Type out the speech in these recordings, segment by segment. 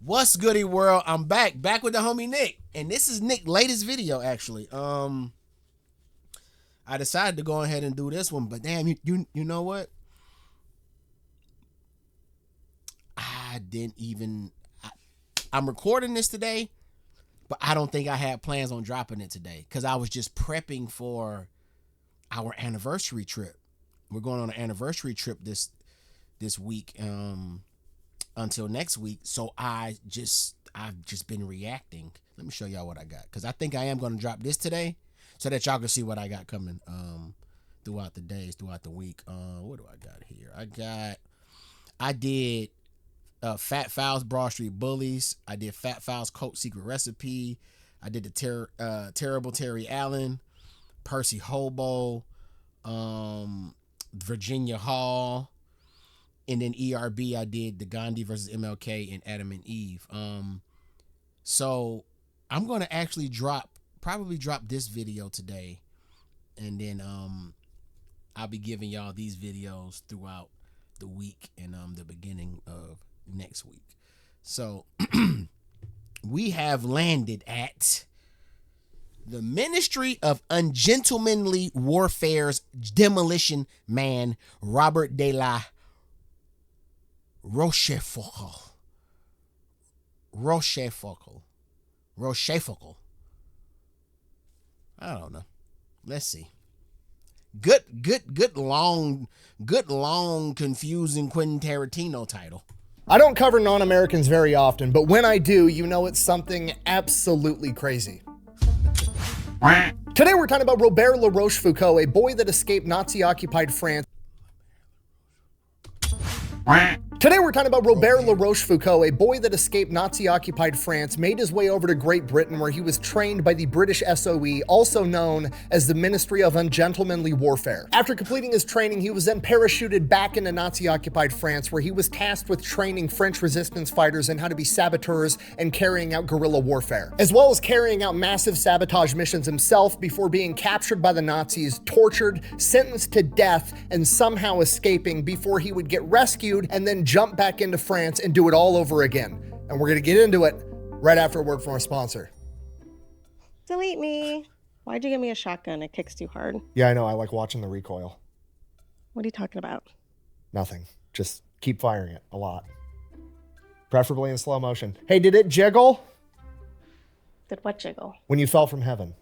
What's goody world? I'm back with the homie Nick, and this is Nick's latest video actually. I decided to go ahead and do this one, but damn, you know what? I'm recording this today, but I don't think I had plans on dropping it today because I was just prepping for our anniversary trip. We're going on an anniversary trip this week until next week. So I've just been reacting. Let me show y'all what I got, because I think I am going to drop this today so that y'all can see what I got coming throughout the days, throughout the week. What do I got here? I did Fat Fowl's Broad Street Bullies. I did Fat Fowl's Coat Secret Recipe. I did the Terrible Terry Allen, Percy Hobo, Virginia Hall, and then ERB. I did the Gandhi versus MLK and Adam and Eve. So I'm gonna actually probably drop this video today, and then I'll be giving y'all these videos throughout the week and the beginning of next week. So we have landed at the Ministry of Ungentlemanly Warfare's demolition man, Robert DeLa Rochefoucauld. I don't know. Let's see. Good long, confusing Quentin Tarantino title. I don't cover non-Americans very often, but when I do, you know it's something absolutely crazy. Today we're talking about Robert DeLa Rochefoucauld, a boy that escaped Nazi-occupied France. Today we're talking about Robert DeLa Rochefoucauld, a boy that escaped Nazi-occupied France, made his way over to Great Britain where he was trained by the British SOE, also known as the Ministry of Ungentlemanly Warfare. After completing his training, he was then parachuted back into Nazi-occupied France, where he was tasked with training French resistance fighters in how to be saboteurs and carrying out guerrilla warfare, as well as carrying out massive sabotage missions himself before being captured by the Nazis, tortured, sentenced to death, and somehow escaping before he would get rescued and then jump back into France and do it all over again. And we're going to get into it right after a word from our sponsor. Delete me. Why'd you give me a shotgun? It kicks too hard. Yeah, I know. I like watching the recoil. What are you talking about? Nothing. Just keep firing it a lot. Preferably in slow motion. Hey, did it jiggle? Did what jiggle? When you fell from heaven.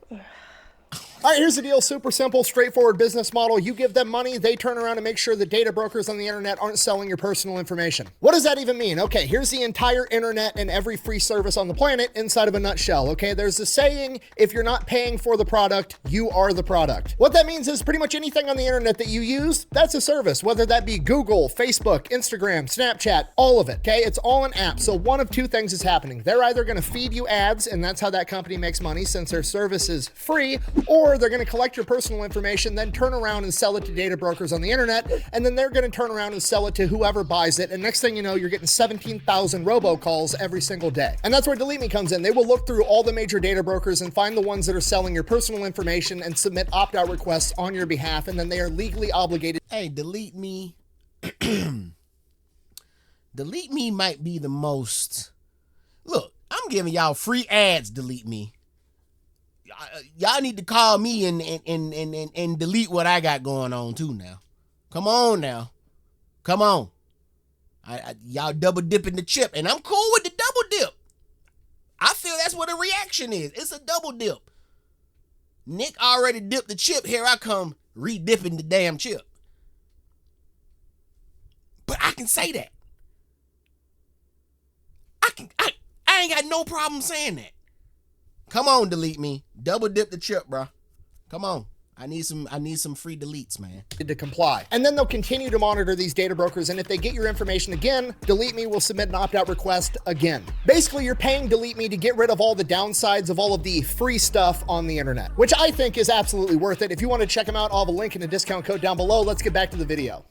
All right, here's the deal. Super simple, straightforward business model. You give them money, they turn around and make sure the data brokers on the internet aren't selling your personal information. What does that even mean? Okay, here's the entire internet and every free service on the planet inside of a nutshell, okay? There's a saying, if you're not paying for the product, you are the product. What that means is pretty much anything on the internet that you use, that's a service, whether that be Google, Facebook, Instagram, Snapchat, all of it, okay? It's all an app. So one of two things is happening. They're either gonna feed you ads, and that's how that company makes money since their service is free, or they're going to collect your personal information, then turn around and sell it to data brokers on the internet, and then they're going to turn around and sell it to whoever buys it, and next thing you know, you're getting 17,000 robocalls every single day. And that's where Delete Me comes in. They will look through all the major data brokers and find the ones that are selling your personal information and submit opt-out requests on your behalf, and then they are legally obligated. Hey, Delete Me. Delete Me might be the most... Look, I'm giving y'all free ads, Delete Me. Y'all need to call me and delete what I got going on too now. Come on now. Come on. Y'all double dipping the chip, and I'm cool with the double dip. I feel that's what a reaction is. It's a double dip. Nick already dipped the chip. Here I come re-dipping the damn chip. But I can say that. I ain't got no problem saying that. Come on, Delete Me. Double dip the chip, bro. Come on. I need some free deletes, man. To comply. And then they'll continue to monitor these data brokers, and if they get your information again, Delete Me will submit an opt-out request again. Basically, you're paying Delete Me to get rid of all the downsides of all of the free stuff on the internet, which I think is absolutely worth it. If you want to check them out, I'll have a link and a discount code down below. Let's get back to the video.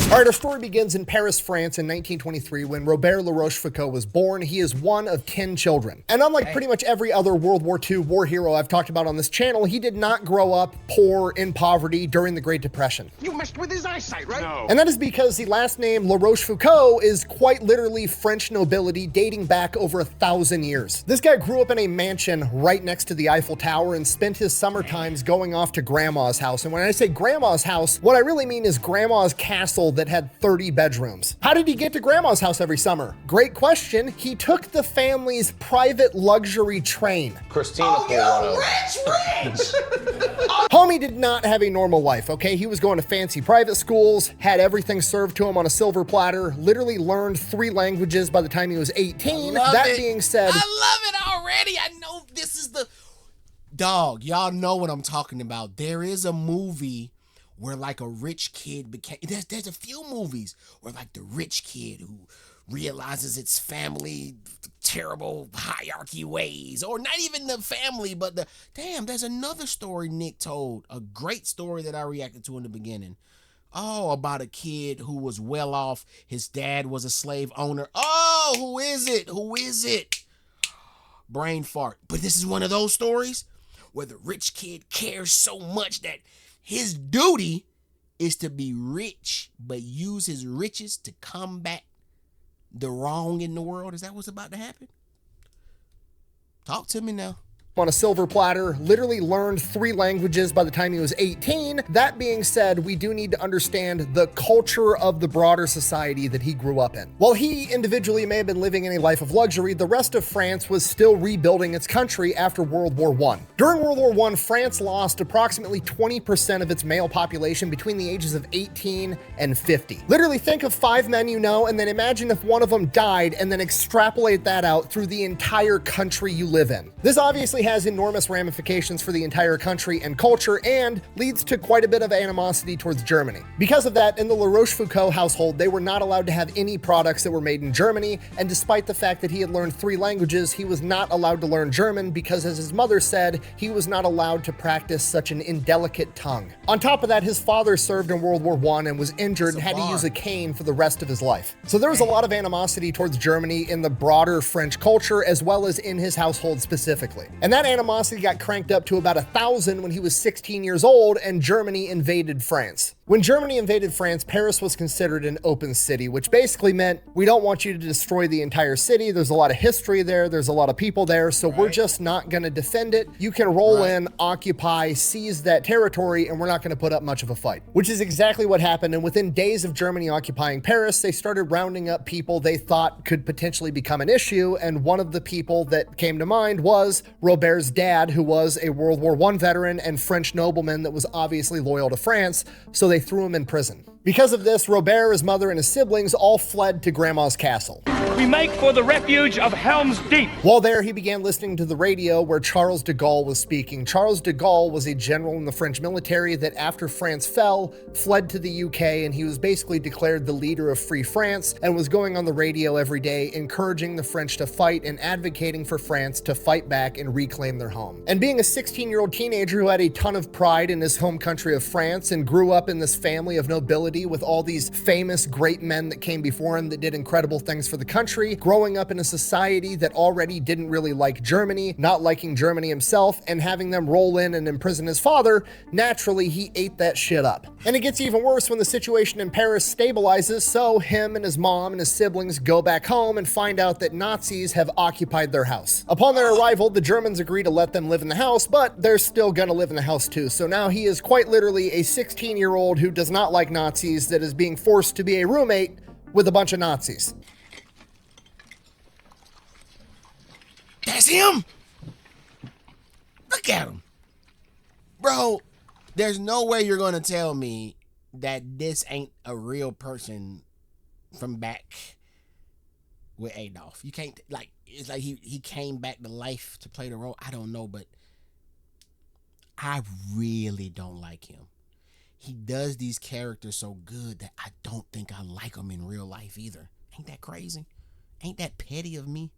All right, our story begins in Paris, France in 1923 when Robert DeLa Rochefoucauld was born. He is one of 10 children. And unlike pretty much every other World War II war hero I've talked about on this channel, he did not grow up poor in poverty during the Great Depression. You messed with his eyesight, right? No. And that is because the last name La Rochefoucauld is quite literally French nobility dating back over 1,000 years. This guy grew up in a mansion right next to the Eiffel Tower and spent his summer times going off to grandma's house. And when I say grandma's house, what I really mean is grandma's castle that had 30 bedrooms. How did he get to grandma's house every summer? Great question. He took the family's private luxury train. Christina rich! Homie did not have a normal life, okay? He was going to fancy private schools, had everything served to him on a silver platter, literally learned 3 languages by the time he was 18. That being said, I love it already. I know this is the dog. Y'all know what I'm talking about. There is a movie where like a rich kid became, there's a few movies where like the rich kid who realizes its family terrible hierarchy ways, or not even the family, but there's another story Nick told, a great story that I reacted to in the beginning. Oh, about a kid who was well off. His dad was a slave owner. Oh, who is it? Brain fart. But this is one of those stories where the rich kid cares so much that his duty is to be rich, but use his riches to combat the wrong in the world. Is that what's about to happen? Talk to me now. On a silver platter, literally learned 3 languages by the time he was 18. That being said, we do need to understand the culture of the broader society that he grew up in. While he individually may have been living in a life of luxury, the rest of France was still rebuilding its country after World War I. During World War I, France lost approximately 20% of its male population between the ages of 18 and 50. Literally think of 5 men you know, and then imagine if one of them died, and then extrapolate that out through the entire country you live in. This obviously has enormous ramifications for the entire country and culture, and leads to quite a bit of animosity towards Germany. Because of that, in the La Rochefoucauld household, they were not allowed to have any products that were made in Germany, and despite the fact that he had learned 3 languages, he was not allowed to learn German because, as his mother said, he was not allowed to practice such an indelicate tongue. On top of that, his father served in World War I and was injured and had to use a cane for the rest of his life. So there was a lot of animosity towards Germany in the broader French culture, as well as in his household specifically. And that animosity got cranked up to about 1,000 when he was 16 years old and Germany invaded France. When Germany invaded France, Paris was considered an open city, which basically meant we don't want you to destroy the entire city. There's a lot of history there. There's a lot of people there. So we're just not going to defend it. You can roll in, occupy, seize that territory, and we're not going to put up much of a fight, which is exactly what happened. And within days of Germany occupying Paris, they started rounding up people they thought could potentially become an issue. And one of the people that came to mind was Robert's dad, who was a World War I veteran and French nobleman that was obviously loyal to France. So they threw him in prison. Because of this, Robert, his mother, and his siblings all fled to Grandma's castle. We make for the refuge of Helm's Deep. While there, he began listening to the radio where Charles de Gaulle was speaking. Charles de Gaulle was a general in the French military that, after France fell, fled to the UK, and he was basically declared the leader of Free France and was going on the radio every day, encouraging the French to fight and advocating for France to fight back and reclaim their home. And being a 16-year-old teenager who had a ton of pride in his home country of France and grew up in this family of nobility with all these famous great men that came before him that did incredible things for the country, growing up in a society that already didn't really like Germany, not liking Germany himself, and having them roll in and imprison his father, naturally he ate that shit up. And it gets even worse when the situation in Paris stabilizes, so him and his mom and his siblings go back home and find out that Nazis have occupied their house. Upon their arrival, the Germans agree to let them live in the house, but they're still gonna live in the house too. So now he is quite literally a 16-year-old who does not like Nazis that is being forced to be a roommate with a bunch of Nazis. That's him. Look at him. Bro, there's no way you're going to tell me that this ain't a real person from back with Adolf. You can't, like, it's like he came back to life to play the role. I don't know, but I really don't like him. He does these characters so good that I don't think I like him in real life either. Ain't that crazy? Ain't that petty of me?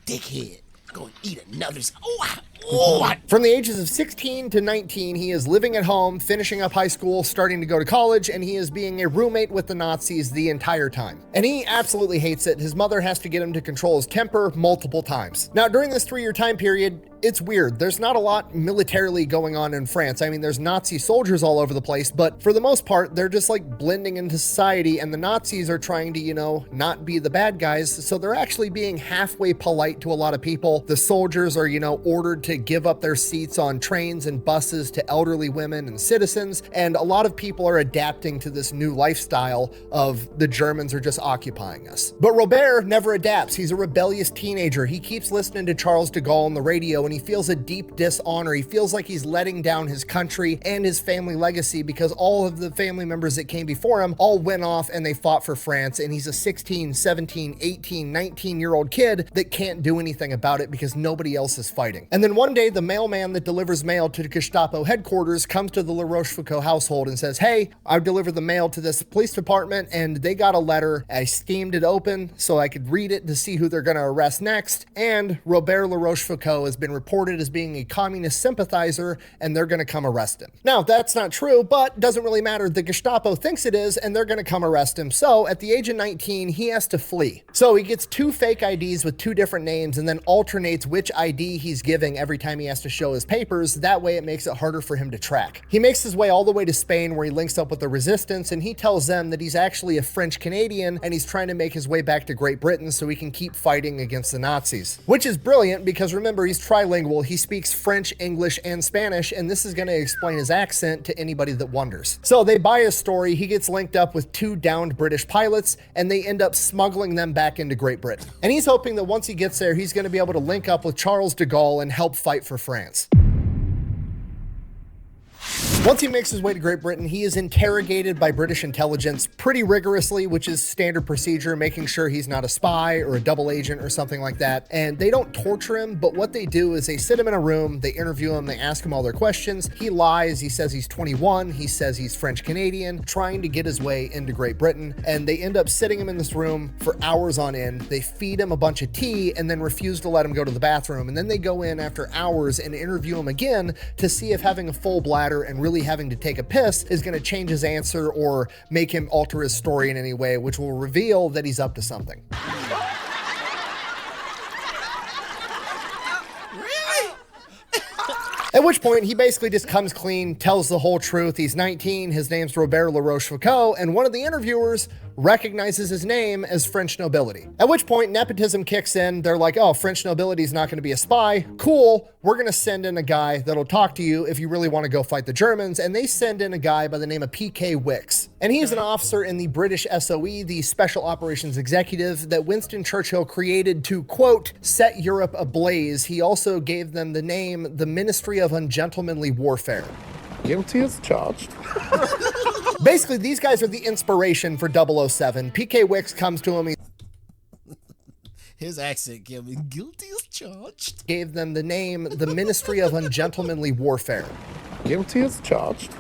Dickhead. Go and eat another. Oh, What? From the ages of 16 to 19, he is living at home, finishing up high school, starting to go to college, and he is being a roommate with the Nazis the entire time. And he absolutely hates it. His mother has to get him to control his temper multiple times. Now, during this 3-year time period, it's weird. There's not a lot militarily going on in France. I mean, there's Nazi soldiers all over the place, but for the most part, they're just like blending into society, and the Nazis are trying to, not be the bad guys, so they're actually being halfway polite to a lot of people. The soldiers are, ordered to give up their seats on trains and buses to elderly women and citizens, and a lot of people are adapting to this new lifestyle of the Germans are just occupying us. But Robert never adapts. He's a rebellious teenager. He keeps listening to Charles de Gaulle on the radio, and he feels a deep dishonor. He feels like he's letting down his country and his family legacy because all of the family members that came before him all went off and they fought for France, and he's a 16, 17, 18, 19-year-old kid that can't do anything about it because nobody else is fighting. And then one day, the mailman that delivers mail to the Gestapo headquarters comes to the La Rochefoucauld household and says, hey, I delivered the mail to this police department and they got a letter. I steamed it open so I could read it to see who they're going to arrest next. And Robert La Rochefoucauld has been reported as being a communist sympathizer and they're going to come arrest him. Now, that's not true, but doesn't really matter. The Gestapo thinks it is and they're going to come arrest him. So at the age of 19, he has to flee. So he gets 2 fake IDs with 2 different names and then alternates which ID he's giving every time he has to show his papers. That way it makes it harder for him to track. He makes his way all the way to Spain where he links up with the resistance, and he tells them that he's actually a French Canadian and he's trying to make his way back to Great Britain so he can keep fighting against the Nazis. Which is brilliant because remember, he's trilingual. He speaks French, English, and Spanish, and this is going to explain his accent to anybody that wonders. So they buy his story. He gets linked up with 2 downed British pilots and they end up smuggling them back into Great Britain. And he's hoping that once he gets there, he's going to be able to link up with Charles de Gaulle and help fight for France. Once he makes his way to Great Britain, he is interrogated by British intelligence pretty rigorously, which is standard procedure, making sure he's not a spy or a double agent or something like that. And they don't torture him, but what they do is they sit him in a room, they interview him, they ask him all their questions. He lies, he says he's 21, he says he's French Canadian, trying to get his way into Great Britain. And they end up sitting him in this room for hours on end. They feed him a bunch of tea and then refuse to let him go to the bathroom. And then they go in after hours and interview him again to see if having a full bladder and really having to take a piss is going to change his answer or make him alter his story in any way, which will reveal that he's up to something. At which point, he basically just comes clean, tells the whole truth. He's 19, his name's Robert La Rochefoucauld, and one of the interviewers recognizes his name as French nobility. At which point, nepotism kicks in. They're like, oh, French nobility is not going to be a spy. Cool. We're going to send in a guy that'll talk to you if you really want to go fight the Germans. And they send in a guy by the name of P.K. Wicks. And he's an officer in the British SOE, the Special Operations Executive that Winston Churchill created to, quote, set Europe ablaze. He also gave them the name, the Ministry of Ungentlemanly Warfare. Guilty as charged. Basically, these guys are the inspiration for 007. P.K. Wicks comes to him. His accent gave me guilty as charged. Gave them the name, the Ministry of Ungentlemanly Warfare. Guilty as charged.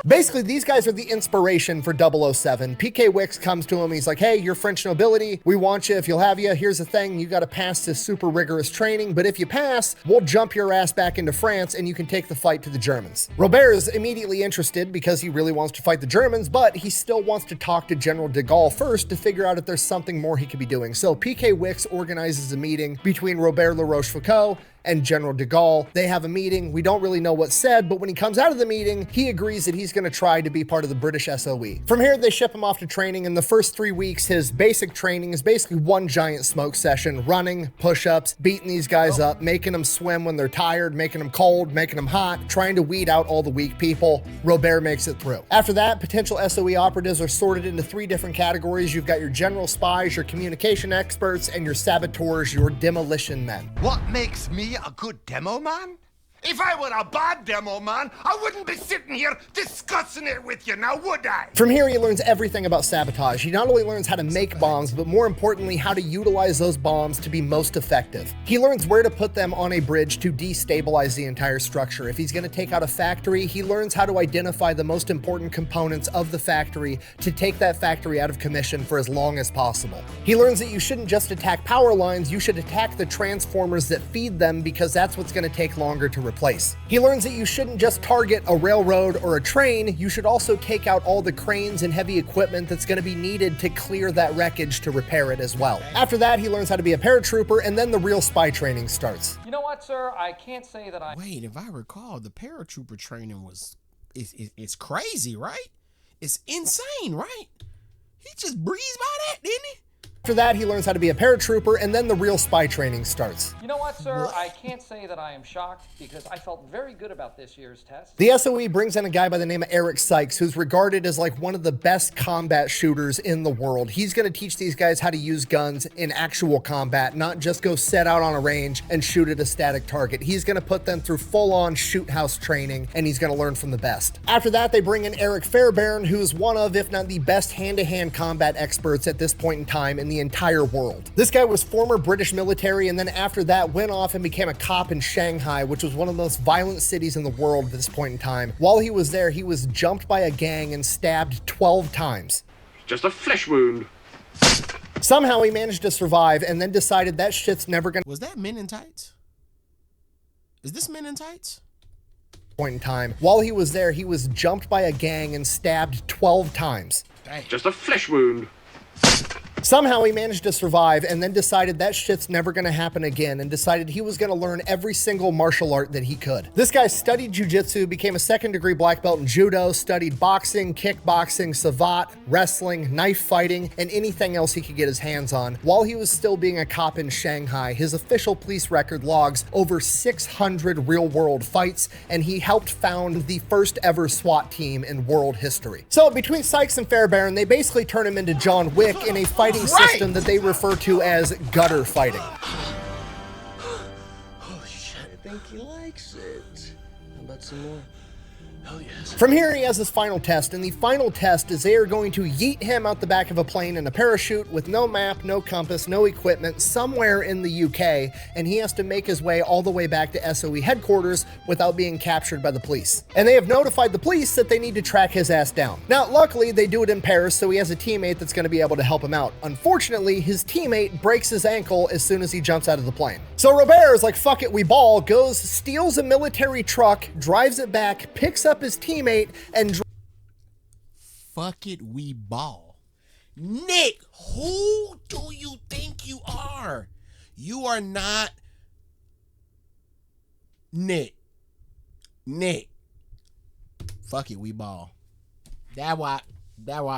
Basically, these guys are the inspiration for 007. P.K. Wicks comes to him. He's like, hey, you're French nobility. We want you. If you'll have you, here's the thing. You got to pass this super rigorous training. But if you pass, we'll jump your ass back into France and you can take the fight to the Germans. Robert is immediately interested because he really wants to fight the Germans, but he still wants to talk to General de Gaulle first to figure out if there's something more he could be doing. So P.K. Wicks organizes a meeting between Robert La Rochefoucauld and General de Gaulle. They have a meeting. We don't really know what's said, but when he comes out of the meeting, he agrees that he's going to try to be part of the British SOE. From here, they ship him off to training. In the first 3 weeks, his basic training is basically one giant smoke session, running, push-ups, beating these guys up, making them swim when they're tired, making them cold, making them hot, trying to weed out all the weak people. Robert makes it through. After that, potential SOE operatives are sorted into 3 different categories. You've got your general spies, your communication experts, and your saboteurs, your demolition men. What makes me a good demo man? If I were a bad demo man, I wouldn't be sitting here discussing it with you now, would I? From here, he learns everything about sabotage. He not only learns how to make bombs, but more importantly, how to utilize those bombs to be most effective. He learns where to put them on a bridge to destabilize the entire structure. If he's going to take out a factory, he learns how to identify the most important components of the factory to take that factory out of commission for as long as possible. He learns that you shouldn't just attack power lines, you should attack the transformers that feed them, because that's what's going to take longer to replace. He learns that you shouldn't just target a railroad or a train, you should also take out all the cranes and heavy equipment that's going to be needed to clear that wreckage to repair it as well. After that, he learns how to be a paratrooper, and then the real spy training starts. You know what, sir? I can't say that I... Wait, if I recall, the paratrooper training it's crazy, right? It's insane, right? He just breezed by that, didn't he? After that, he learns how to be a paratrooper, and then the real spy training starts. You know what, sir? I can't say that I am shocked because I felt very good about this year's test. The SOE brings in a guy by the name of Eric Sykes, who's regarded as like one of the best combat shooters in the world. He's going to teach these guys how to use guns in actual combat, not just go set out on a range and shoot at a static target. He's going to put them through full-on shoot house training, and he's going to learn from the best. After that, they bring in Eric Fairbairn, who's one of, if not the best hand-to-hand combat experts at this point in time in the entire world. This guy was former British military, and then after that went off and became a cop in Shanghai, which was one of the most violent cities in the world at this point in time. While he was there, he was jumped by a gang and stabbed 12 times. Just a flesh wound. Somehow he managed to survive and then decided that shit's never gonna... Was that Men in Tights? Is this Men in Tights? Point in time. While he was there, he was jumped by a gang and stabbed 12 times. Dang. Just a flesh wound. Somehow he managed to survive and then decided that shit's never gonna happen again, and decided he was gonna learn every single martial art that he could. This guy studied jiu-jitsu, became a second-degree black belt in judo, studied boxing, kickboxing, savate, wrestling, knife fighting, and anything else he could get his hands on. While he was still being a cop in Shanghai, his official police record logs over 600 real-world fights, and he helped found the first ever SWAT team in world history. So between Sykes and Fairbairn, they basically turn him into John Wick in a fighting system that they refer to as gutter fighting. Holy shit, I think he likes it. How about some more? Hell yes. From here, he has his final test, and the final test is they are going to yeet him out the back of a plane in a parachute with no map, no compass, no equipment, somewhere in the UK, and he has to make his way all the way back to SOE headquarters without being captured by the police. And they have notified the police that they need to track his ass down. Now, luckily, they do it in Paris, so he has a teammate that's going to be able to help him out. Unfortunately, his teammate breaks his ankle as soon as he jumps out of the plane. So Robert is like, fuck it, we ball, goes, steals a military truck, drives it back, picks up his teammate, and Fuck it, we ball. Nick, who do you think you are? You are not Nick. Fuck it, we ball. That's why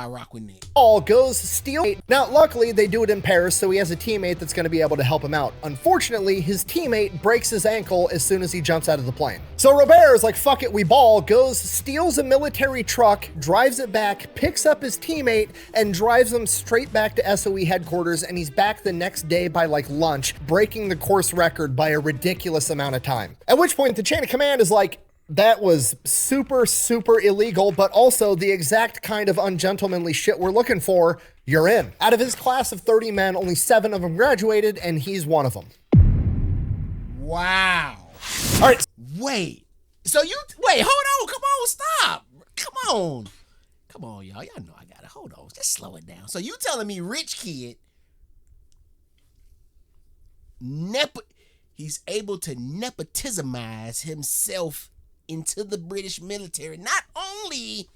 I rock with Nick. all goes steal. Now, luckily, they do it in Paris, so he has a teammate that's going to be able to help him out. Unfortunately, his teammate breaks his ankle as soon as he jumps out of the plane. So Robert is like, fuck it, we ball, goes, steals a military truck, drives it back, picks up his teammate, and drives him straight back to SOE headquarters, and he's back the next day by like lunch, breaking the course record by a ridiculous amount of time. At which point, the chain of command is like, that was super, super illegal, but also the exact kind of ungentlemanly shit we're looking for. You're in. Out of his class of 30 men, only 7 of them graduated, and he's one of them. Wow. All right. Wait. So hold on. Come on. Stop. Come on, y'all. Y'all know I gotta hold on. Just slow it down. So you telling me rich kid, he's able to nepotismize himself into the British military. Not only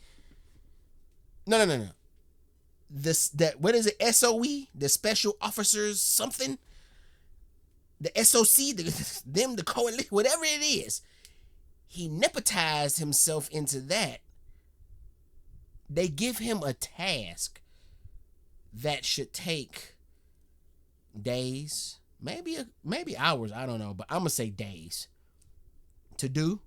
no. What is it? SOE, the Special Officers something, the SOC, the coalition, whatever it is. He nepotized himself into that. They give him a task that should take days, maybe hours. I don't know, but I'm gonna say days to do.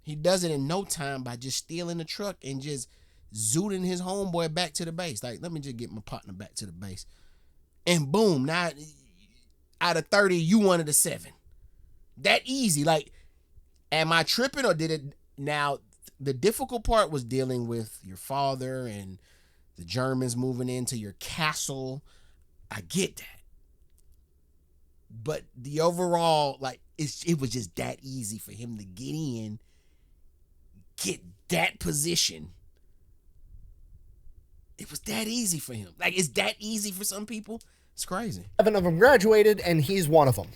He does it in no time by just stealing the truck and just zooting his homeboy back to the base. Like, let me just get my partner back to the base. And boom, now out of 30, you one of the 7. That easy. Like, Am I tripping, or did it? Now, the difficult part was dealing with your father and the Germans moving into your castle. I get that. But the overall, like, it was just that easy for him to get in, get that position. It was that easy for him. Like, it's that easy for some people. It's crazy. 7 of them graduated, and he's one of them.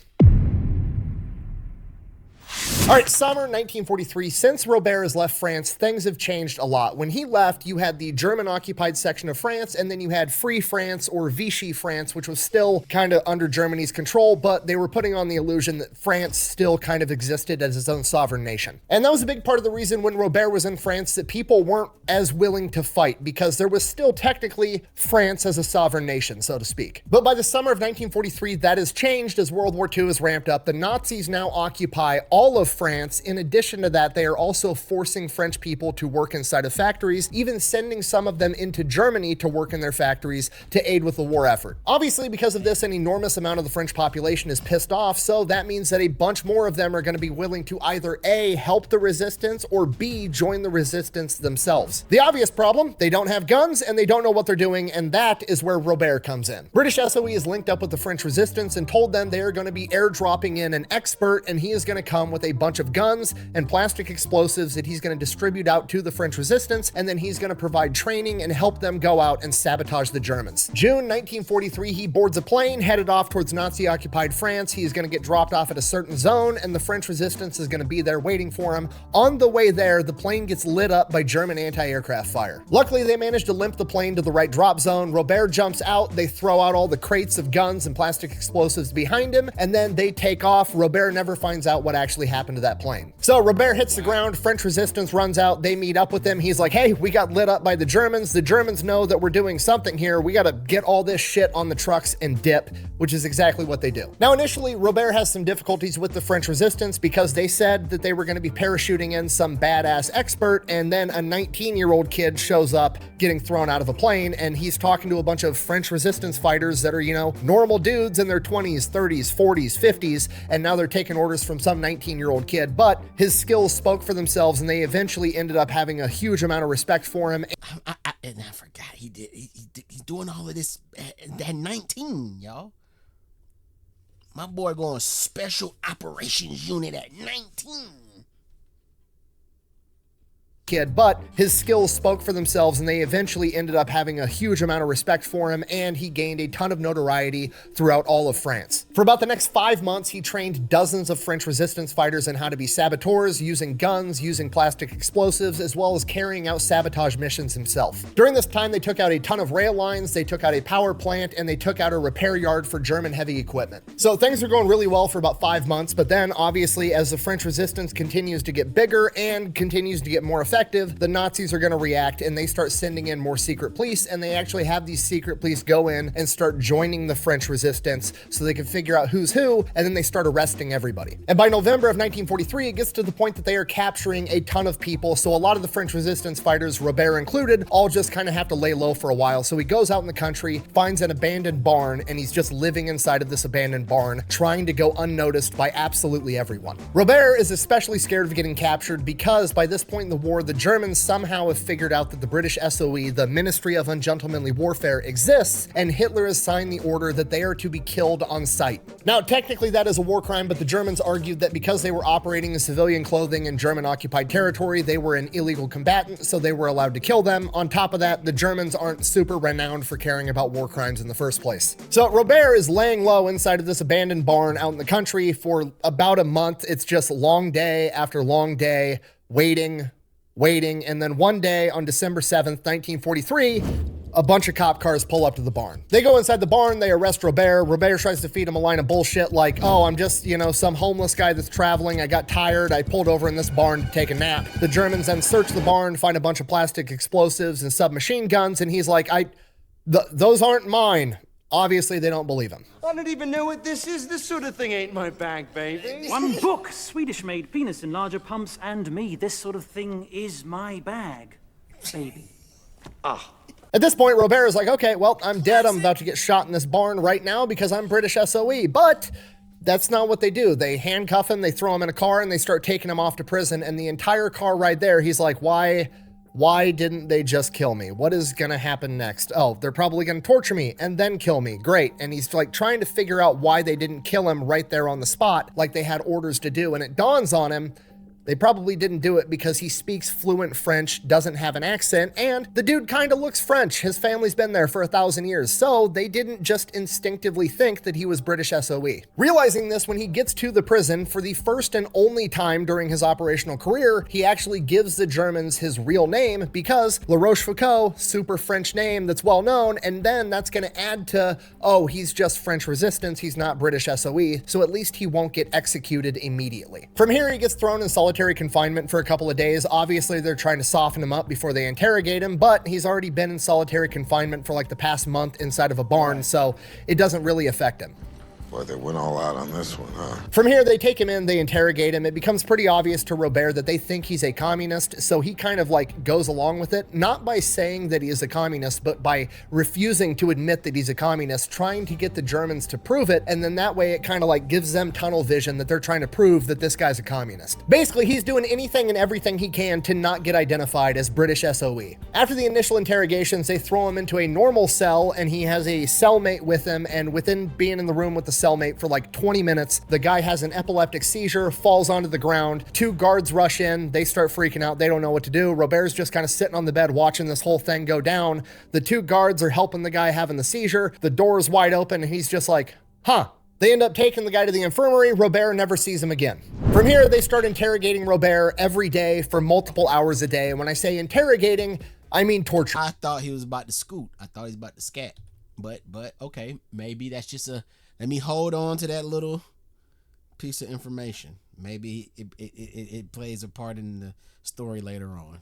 All right, summer 1943. Since Robert has left France, things have changed a lot. When he left, you had the German-occupied section of France, and then you had Free France, or Vichy France, which was still kind of under Germany's control, but they were putting on the illusion that France still kind of existed as its own sovereign nation. And that was a big part of the reason when Robert was in France that people weren't as willing to fight, because there was still technically France as a sovereign nation, so to speak. But by the summer of 1943, that has changed as World War II has ramped up. The Nazis now occupy all of France. In addition to that, they are also forcing French people to work inside of factories, even sending some of them into Germany to work in their factories to aid with the war effort. Obviously, because of this, an enormous amount of the French population is pissed off, so that means that a bunch more of them are going to be willing to either A, help the resistance, or B, join the resistance themselves. The obvious problem, they don't have guns and they don't know what they're doing, and that is where Robert comes in. British SOE is linked up with the French resistance and told them they are going to be airdropping in an expert, and he is going to come with a bunch of guns and plastic explosives that he's going to distribute out to the French resistance, and then he's going to provide training and help them go out and sabotage the Germans. June 1943, he boards a plane headed off towards Nazi-occupied France. He's going to get dropped off at a certain zone, and the French resistance is going to be there waiting for him. On the way there, the plane gets lit up by German anti-aircraft fire. Luckily, they managed to limp the plane to the right drop zone. Robert jumps out, they throw out all the crates of guns and plastic explosives behind him, and then they take off. Robert never finds out what actually happened to that plane. So Robert hits the ground, French resistance runs out, they meet up with him. He's like, hey, we got lit up by the Germans. The Germans know that we're doing something here. We got to get all this shit on the trucks and dip, which is exactly what they do. Now, initially, Robert has some difficulties with the French resistance because they said that they were going to be parachuting in some badass expert, and then a 19-year-old kid shows up getting thrown out of a plane, and he's talking to a bunch of French resistance fighters that are, you know, normal dudes in their 20s, 30s, 40s, 50s, and now they're taking orders from some 19-year-old kid. But his skills spoke for themselves, and they eventually ended up having a huge amount of respect for him. And I forgot he's doing all of this at 19, y'all. My boy going special operations unit at 19. But his skills spoke for themselves, and they eventually ended up having a huge amount of respect for him, and he gained a ton of notoriety throughout all of France. For about the next 5 months, he trained dozens of French resistance fighters in how to be saboteurs, using guns, using plastic explosives, as well as carrying out sabotage missions himself. During this time, they took out a ton of rail lines, they took out a power plant, and they took out a repair yard for German heavy equipment. So things are going really well for about 5 months, but then obviously as the French resistance continues to get bigger and continues to get more effective, the Nazis are going to react, and they start sending in more secret police, and they actually have these secret police go in and start joining the French resistance so they can figure out who's who, and then they start arresting everybody. And by November of 1943, it gets to the point that they are capturing a ton of people, so a lot of the French resistance fighters, Robert included, all just kind of have to lay low for a while. So he goes out in the country, finds an abandoned barn, and he's just living inside of this abandoned barn, trying to go unnoticed by absolutely everyone. Robert is especially scared of getting captured because by this point in the war, the Germans somehow have figured out that the British SOE, the Ministry of Ungentlemanly Warfare, exists, and Hitler has signed the order that they are to be killed on sight. Now, technically that is a war crime, but the Germans argued that because they were operating in civilian clothing in German-occupied territory, they were an illegal combatant, so they were allowed to kill them. On top of that, the Germans aren't super renowned for caring about war crimes in the first place. So Robert is laying low inside of this abandoned barn out in the country for about a month. It's just long day after long day, waiting, and then one day on December 7th, 1943, a bunch of cop cars pull up to the barn. They go inside the barn, they arrest Robert. Robert tries to feed him a line of bullshit like, oh, I'm just, you know, some homeless guy that's traveling. I got tired. I pulled over in this barn to take a nap. The Germans then search the barn, find a bunch of plastic explosives and submachine guns, and he's like, those aren't mine. Obviously, they don't believe him. I don't even know what this is. This sort of thing ain't my bag, baby. One book, Swedish-made penis enlarger pumps and me. This sort of thing is my bag, baby. At this point, Robert is like, okay, well, I'm dead. I'm about to get shot in this barn right now because I'm British SOE. But That's not what they do. They handcuff him, they throw him in a car, and they start taking him off to prison. And the entire car ride there, he's like, why didn't they just kill me? What is gonna happen next? Oh, they're probably gonna torture me and then kill me. Great. And he's like trying to figure out why they didn't kill him right there on the spot, like they had orders to do. And it dawns on him, they probably didn't do it because he speaks fluent French, doesn't have an accent, and the dude kind of looks French. His family's been there for 1,000 years, so they didn't just instinctively think that he was British SOE. Realizing this, when he gets to the prison, for the first and only time during his operational career, he actually gives the Germans his real name because La Rochefoucauld, super French name that's well known, and then that's going to add to, oh, he's just French resistance, he's not British SOE, so at least he won't get executed immediately. From here, he gets thrown in solitary confinement for a couple of days. Obviously, they're trying to soften him up before they interrogate him, but he's already been in solitary confinement for like the past month inside of a barn, so it doesn't really affect him. Boy, they went all out on this one, huh? From here, they take him in, they interrogate him. It becomes pretty obvious to Robert that they think he's a communist, so he kind of like goes along with it, not by saying that he is a communist, but by refusing to admit that he's a communist, trying to get the Germans to prove it, and then that way it kind of like gives them tunnel vision that they're trying to prove that this guy's a communist. Basically, he's doing anything and everything he can to not get identified as British SOE. After the initial interrogations, they throw him into a normal cell, and he has a cellmate with him, and within being in the room with the cellmate for like 20 minutes, the guy has an epileptic seizure, falls onto the ground. 2 guards rush in, they start freaking out, they don't know what to do. Robert's just kind of sitting on the bed watching this whole thing go down. The 2 guards are helping the guy having the seizure. The door's wide open, and he's just like, huh. They end up taking the guy to the infirmary. Robert never sees him again. From here, they start interrogating Robert every day for multiple hours a day. And when I say interrogating, I mean torture. I thought he was about to scoot. I thought he was about to scat. But okay, maybe that's just let me hold on to that little piece of information. Maybe it plays a part in the story later on.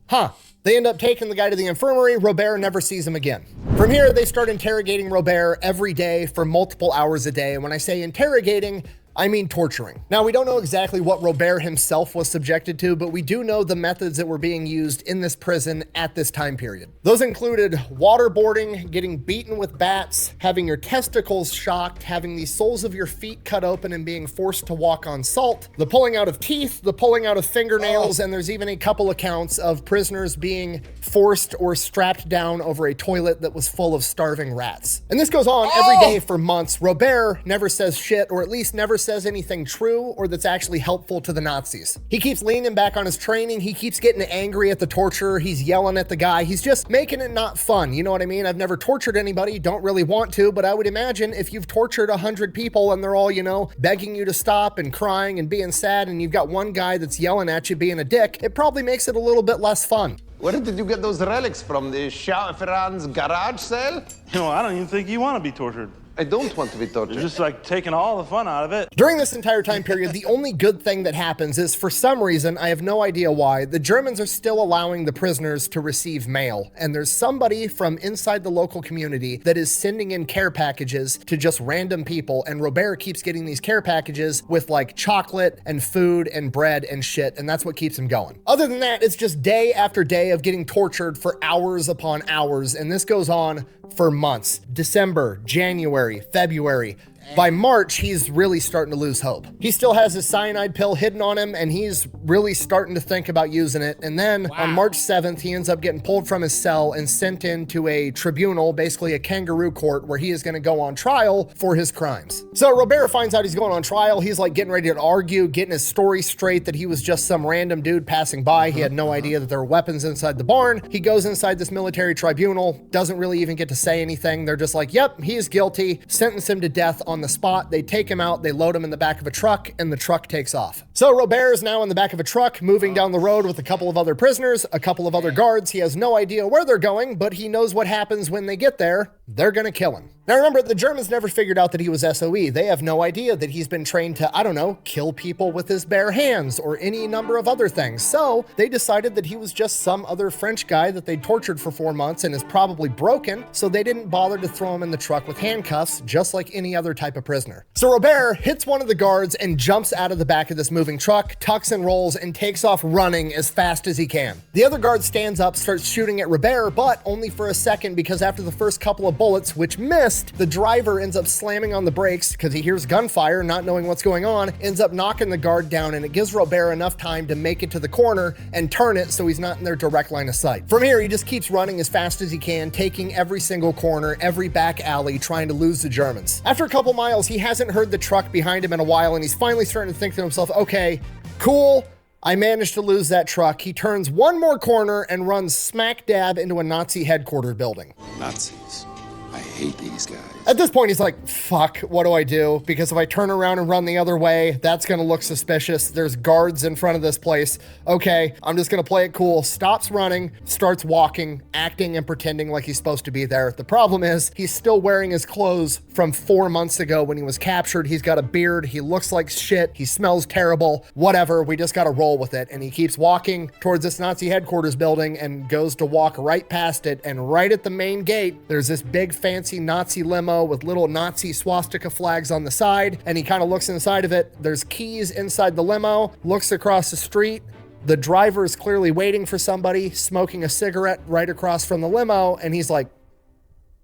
Huh. They end up taking the guy to the infirmary. Robert never sees him again. From here, they start interrogating Robert every day for multiple hours a day. And when I say interrogating, I mean torturing. Now, we don't know exactly what Robert himself was subjected to, but we do know the methods that were being used in this prison at this time period. Those included waterboarding, getting beaten with bats, having your testicles shocked, having the soles of your feet cut open and being forced to walk on salt, the pulling out of teeth, the pulling out of fingernails, and there's even a couple accounts of prisoners being forced or strapped down over a toilet that was full of starving rats. And this goes on every day for months. Robert never says shit, or at least never says anything true or that's actually helpful to the Nazis. He keeps leaning back on his training. He keeps getting angry at the torturer. He's yelling at the guy. He's just making it not fun. You know what I mean? I've never tortured anybody, don't really want to, but I would imagine if you've tortured 100 people and they're all, you know, begging you to stop and crying and being sad, and you've got one guy that's yelling at you being a dick, it probably makes it a little bit less fun. Where did you get those relics from? The Ferran's garage sale? You know, I don't even think you want to be tortured. I don't want to be tortured. You're just like taking all the fun out of it. During this entire time period, the only good thing that happens is, for some reason, I have no idea why, the Germans are still allowing the prisoners to receive mail. And there's somebody from inside the local community that is sending in care packages to just random people. And Robert keeps getting these care packages with like chocolate and food and bread and shit. And that's what keeps him going. Other than that, it's just day after day of getting tortured for hours upon hours. And this goes on for months. December, January, February. By March, he's really starting to lose hope. He still has his cyanide pill hidden on him, and he's really starting to think about using it. And then on March 7th, he ends up getting pulled from his cell and sent into a tribunal, basically a kangaroo court, where he is going to go on trial for his crimes. So Robert finds out he's going on trial. He's like getting ready to argue, getting his story straight that he was just some random dude passing by. He had no idea that there were weapons inside the barn. He goes inside this military tribunal, doesn't really even get to say anything. They're just like, yep, he's guilty, sentence him to death on the spot. They take him out, they load him in the back of a truck, and the truck takes off. So Robert is now in the back of a truck, moving down the road with a couple of other prisoners, a couple of other guards. He has no idea where they're going, but he knows what happens when they get there. They're gonna kill him. Now remember, the Germans never figured out that he was SOE. They have no idea that he's been trained to, I don't know, kill people with his bare hands or any number of other things. So they decided that he was just some other French guy that they tortured for 4 months and is probably broken, so they didn't bother to throw him in the truck with handcuffs, just like any other type of prisoner. So Robert hits one of the guards and jumps out of the back of this moving truck, tucks and rolls, and takes off running as fast as he can. The other guard stands up, starts shooting at Robert, but only for a second, because after the first couple of bullets, which missed. The driver ends up slamming on the brakes because he hears gunfire, not knowing what's going on, ends up knocking the guard down, and it gives Robert enough time to make it to the corner and turn it so he's not in their direct line of sight. From here, he just keeps running as fast as he can, taking every single corner, every back alley, trying to lose the Germans. After a couple miles, he hasn't heard the truck behind him in a while, and he's finally starting to think to himself, okay, cool, I managed to lose that truck. He turns one more corner and runs smack dab into a Nazi headquarters building. Nazis. I hate these guys. At this point, he's like, fuck, what do I do? Because if I turn around and run the other way, that's gonna look suspicious. There's guards in front of this place. Okay, I'm just gonna play it cool. Stops running, starts walking, acting and pretending like he's supposed to be there. The problem is, he's still wearing his clothes from 4 months ago when he was captured. He's got a beard, he looks like shit, he smells terrible, whatever, we just gotta roll with it. And he keeps walking towards this Nazi headquarters building and goes to walk right past it. And right at the main gate, there's this big fancy Nazi limo with little Nazi swastika flags on the side, and he kind of looks inside of it. There's keys inside the limo, looks across the street. The driver is clearly waiting for somebody, smoking a cigarette right across from the limo, and he's like,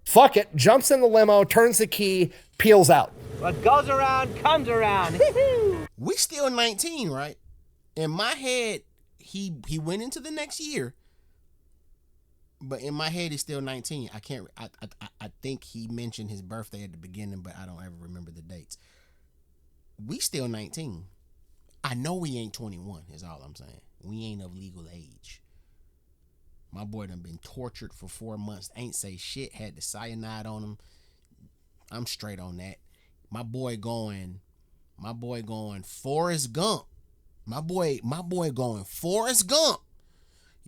fuck it, jumps in the limo, turns the key, peels out. What goes around comes around. We still 19, right? In my head, he went into the next year. But in my head, he's still 19. I think he mentioned his birthday at the beginning, but I don't ever remember the dates. We still 19. I know we ain't 21, is all I'm saying. We ain't of legal age. My boy done been tortured for 4 months. Ain't say shit, had the cyanide on him. I'm straight on that. My boy going Forrest Gump. My boy going Forrest Gump.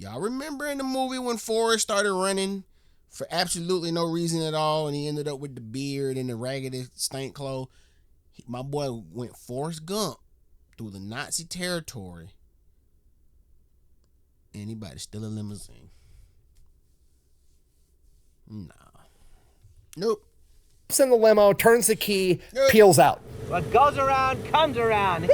Y'all remember in the movie when Forrest started running for absolutely no reason at all, and he ended up with the beard and the raggedy stank clothes? My boy went Forrest Gump through the Nazi territory. Anybody steal a limousine? Nah. Nope. In the limo, turns the key, peels out. What goes around comes around.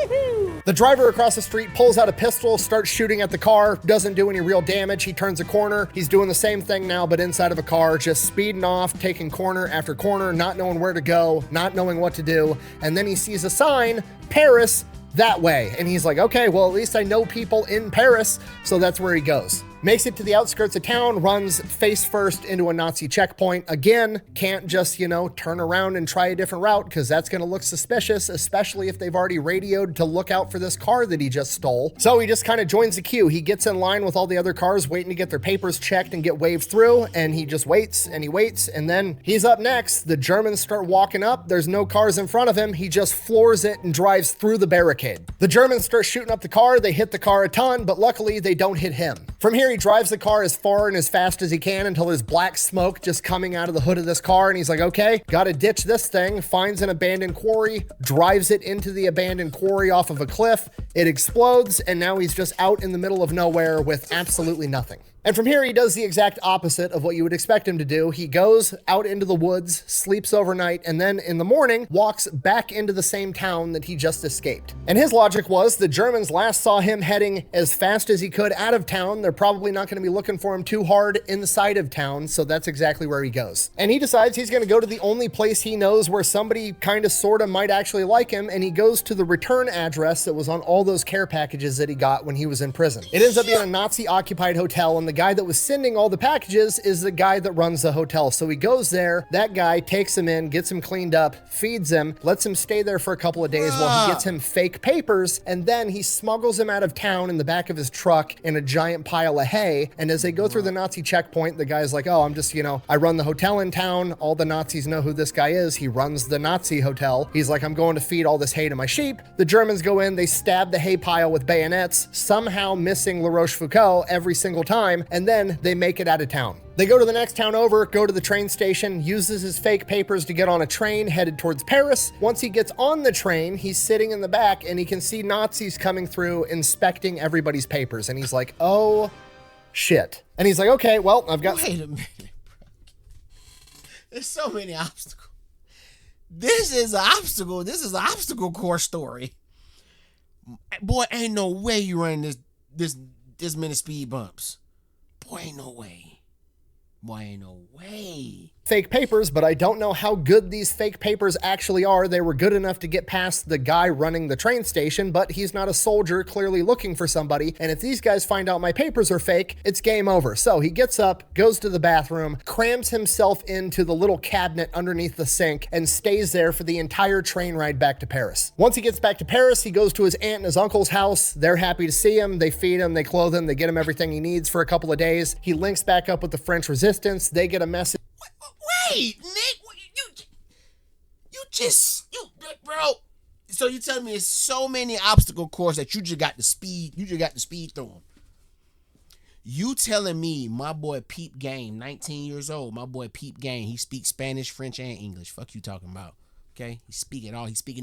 The driver across the street pulls out a pistol, starts shooting at the car, doesn't do any real damage. He turns a corner. He's doing the same thing now, but inside of a car, just speeding off, taking corner after corner, not knowing where to go, not knowing what to do. And then he sees a sign, Paris, that way. And he's like, okay, well, at least I know people in Paris. So that's where he goes. Makes it to the outskirts of town, runs face first into a Nazi checkpoint. Again, can't just, turn around and try a different route because that's going to look suspicious, especially if they've already radioed to look out for this car that he just stole. So he just kind of joins the queue. He gets in line with all the other cars waiting to get their papers checked and get waved through, and he just waits and he waits, and then he's up next. The Germans start walking up. There's no cars in front of him. He just floors it and drives through the barricade. The Germans start shooting up the car. They hit the car a ton, but luckily they don't hit him. From here, he drives the car as far and as fast as he can until there's black smoke just coming out of the hood of this car, and he's like, okay, gotta ditch this thing. Finds an abandoned quarry, drives it into the abandoned quarry off of a cliff. It explodes, and now he's just out in the middle of nowhere with absolutely nothing. And from here, he does the exact opposite of what you would expect him to do. He goes out into the woods, sleeps overnight, and then in the morning, walks back into the same town that he just escaped. And his logic was the Germans last saw him heading as fast as he could out of town. They're probably not going to be looking for him too hard inside of town, so that's exactly where he goes. And he decides he's going to go to the only place he knows where somebody kind of sort of might actually like him, and he goes to the return address that was on all those care packages that he got when he was in prison. It ends up being a Nazi-occupied hotel, and the guy that was sending all the packages is the guy that runs the hotel. So he goes there, that guy takes him in, gets him cleaned up, feeds him, lets him stay there for a couple of days while he gets him fake papers, and then he smuggles him out of town in the back of his truck in a giant pile of hay. And as they go through the Nazi checkpoint, the guy's like, oh, I'm just, I run the hotel in town. All the Nazis know who this guy is. He runs the Nazi hotel. He's like, I'm going to feed all this hay to my sheep. The Germans go in, they stab the hay pile with bayonets, somehow missing La Rochefoucauld every single time, and then they make it out of town. They go to the next town over, go to the train station, uses his fake papers to get on a train headed towards Paris. Once he gets on the train, he's sitting in the back and he can see Nazis coming through inspecting everybody's papers. And he's like, oh, shit. And he's like, okay, well, I've got... Wait a minute, bro. There's so many obstacles. This is an obstacle. This is an obstacle course story. Boy, ain't no way you running this many speed bumps. Boy, ain't no way. Boy, ain't no way. fake papers, but I don't know how good these fake papers actually are. They were good enough to get past the guy running the train station, but he's not a soldier clearly looking for somebody. And if these guys find out my papers are fake, it's game over. So he gets up, goes to the bathroom, crams himself into the little cabinet underneath the sink, and stays there for the entire train ride back to Paris. Once he gets back to Paris, he goes to his aunt and his uncle's house. They're happy to see him. They feed him, they clothe him, they get him everything he needs for a couple of days. He links back up with the French resistance. They get a message. Wait, Nick, bro. So you telling me it's so many obstacle courses that you just got to speed through them. You telling me my boy Peep Game, 19 years old, my boy Peep Game, he speaks Spanish, French, and English. Fuck you talking about. Okay? He's speaking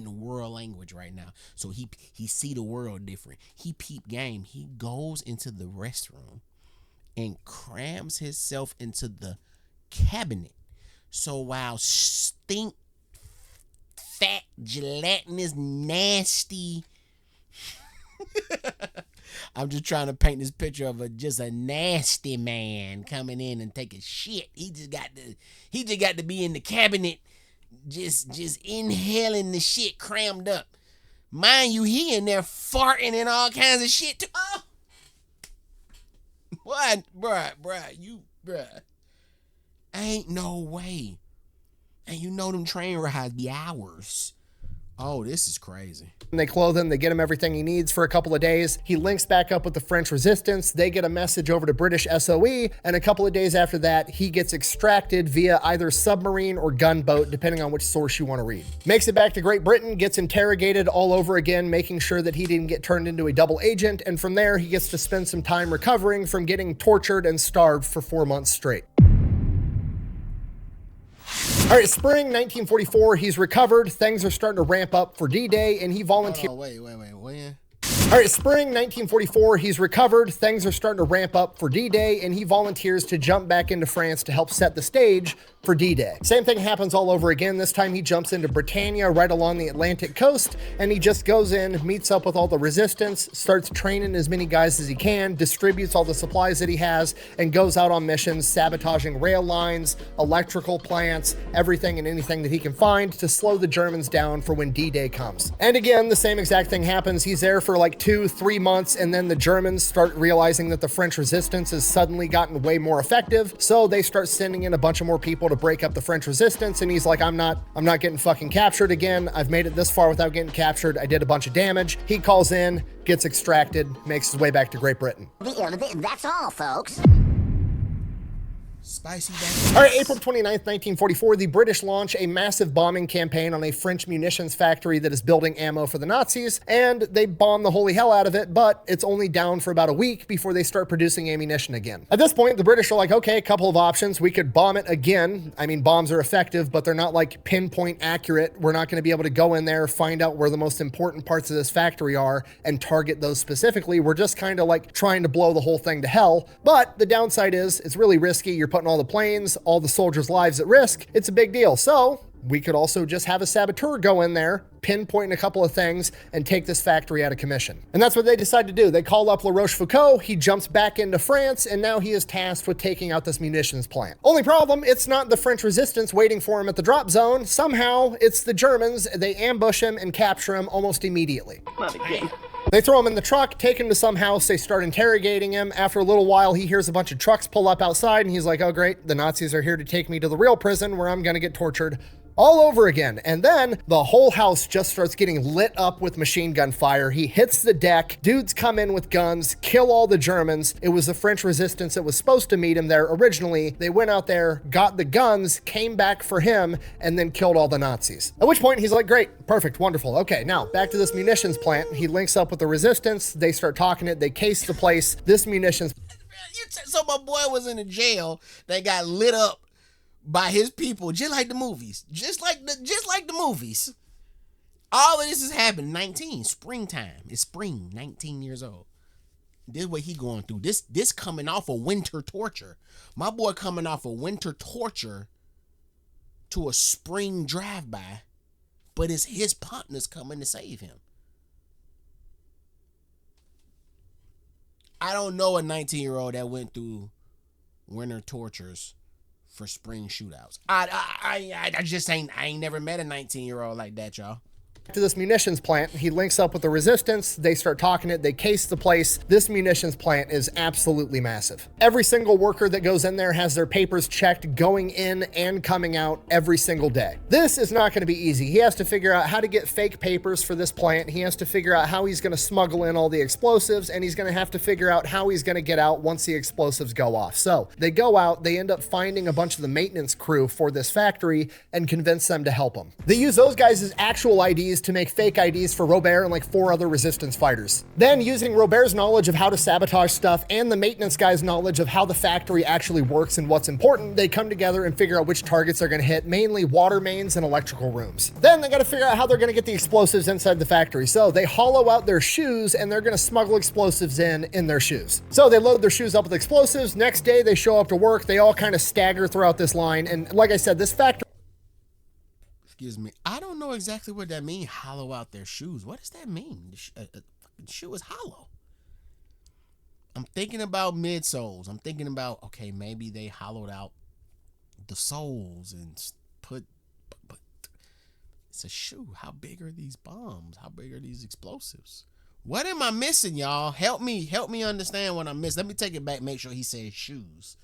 the world language right now. So he see the world different. He Peep Game. He goes into the restroom and crams himself into the cabinet. So while stink, fat, gelatinous, nasty, I'm just trying to paint this picture of just a nasty man coming in and taking shit. He just got to be in the cabinet, just inhaling the shit crammed up. Mind you, he in there farting and all kinds of shit too. Oh, what, bruh. Ain't no way. And you know them train rides be hours. Oh, this is crazy. They clothe him, they get him everything he needs for a couple of days. He links back up with the French resistance. They get a message over to British SOE, and a couple of days after that, he gets extracted via either submarine or gunboat, depending on which source you want to read. Makes it back to Great Britain, gets interrogated all over again, making sure that he didn't get turned into a double agent, and from there, he gets to spend some time recovering from getting tortured and starved for 4 months straight. All right, spring 1944, he's recovered. Things are starting to ramp up for D-Day, and he volunteered. Oh, wait. When? All right, spring 1944, he's recovered. Things are starting to ramp up for D-Day, and he volunteers to jump back into France to help set the stage for D-Day. Same thing happens all over again. This time he jumps into Britannia right along the Atlantic coast, and he just goes in, meets up with all the resistance, starts training as many guys as he can, distributes all the supplies that he has, and goes out on missions, sabotaging rail lines, electrical plants, everything and anything that he can find to slow the Germans down for when D-Day comes. And again, the same exact thing happens. He's there for like 2-3 months, and then the Germans start realizing that the French resistance has suddenly gotten way more effective, so they start sending in a bunch of more people to break up the French resistance, and he's like, I'm not getting fucking captured again. I've made it this far without getting captured. I did a bunch of damage. He calls in, gets extracted, makes his way back to Great Britain. That's all, folks. Spicy baby. All right, April 29th, 1944, the British launch a massive bombing campaign on a French munitions factory that is building ammo for the Nazis, and they bomb the holy hell out of it, but it's only down for about a week before they start producing ammunition again. At this point, the British are like, okay, a couple of options. We could bomb it again. I mean, bombs are effective, but they're not like pinpoint accurate. We're not going to be able to go in there, find out where the most important parts of this factory are, and target those specifically. We're just kind of like trying to blow the whole thing to hell. But the downside is it's really risky. You're putting all the planes, all the soldiers' lives at risk. It's a big deal. So we could also just have a saboteur go in there, pinpoint a couple of things, and take this factory out of commission. And that's what they decide to do. They call up La Rochefoucauld, he jumps back into France, and now he is tasked with taking out this munitions plant. Only problem, it's not the French resistance waiting for him at the drop zone. Somehow, it's the Germans. They ambush him and capture him almost immediately. Not again. They throw him in the truck, take him to some house, they start interrogating him. After a little while, he hears a bunch of trucks pull up outside, and he's like, oh great, the Nazis are here to take me to the real prison where I'm gonna get tortured all over again. And then the whole house just starts getting lit up with machine gun fire. He hits the deck, dudes come in with guns, kill all the Germans. It was the French resistance that was supposed to meet him there originally. They went out there, got the guns, came back for him, and then killed all the Nazis. At which point he's like, great, perfect, wonderful. Okay, now back to this munitions plant. He links up with the resistance. They start talking it. They case the place. This munitions. So my boy was in a jail that got lit up by his people, just like the movies, just like the movies. All of this has happened. Springtime. It's spring. 19 years old. This is what he going through. This coming off of winter torture. My boy coming off of winter torture to a spring drive-by, but it's his partners coming to save him. I don't know a 19-year-old that went through winter tortures for spring shootouts. I just ain't never met a 19-year-old like that, y'all. To this munitions plant, he links up with the resistance, they start talking it, they case the place. This munitions plant is absolutely massive. Every single worker that goes in there has their papers checked going in and coming out every single day. This is not going to be easy. He has to figure out how to get fake papers for this plant. He has to figure out how he's going to smuggle in all the explosives, and he's going to have to figure out how he's going to get out once the explosives go off. So they go out, they end up finding a bunch of the maintenance crew for this factory and convince them to help him. They use those guys as actual IDs to make fake IDs for Robert and like 4 other resistance fighters. Then, using Robert's knowledge of how to sabotage stuff and the maintenance guy's knowledge of how the factory actually works and what's important, they come together and figure out which targets they're going to hit, mainly water mains and electrical rooms. Then they got to figure out how they're going to get the explosives inside the factory. So they hollow out their shoes and they're going to smuggle explosives in their shoes. So they load their shoes up with explosives. Next day they show up to work. They all kind of stagger throughout this line. And like I said, this factory... Excuse me. I don't know exactly what that means, hollow out their shoes. What does that mean? The shoe is hollow. I'm thinking about midsoles. I'm thinking about, okay, maybe they hollowed out the soles and put, but it's a shoe. How big are these bombs? How big are these explosives? What am I missing, y'all? Help me understand what I'm missing. Let me take it back, make sure he said shoes.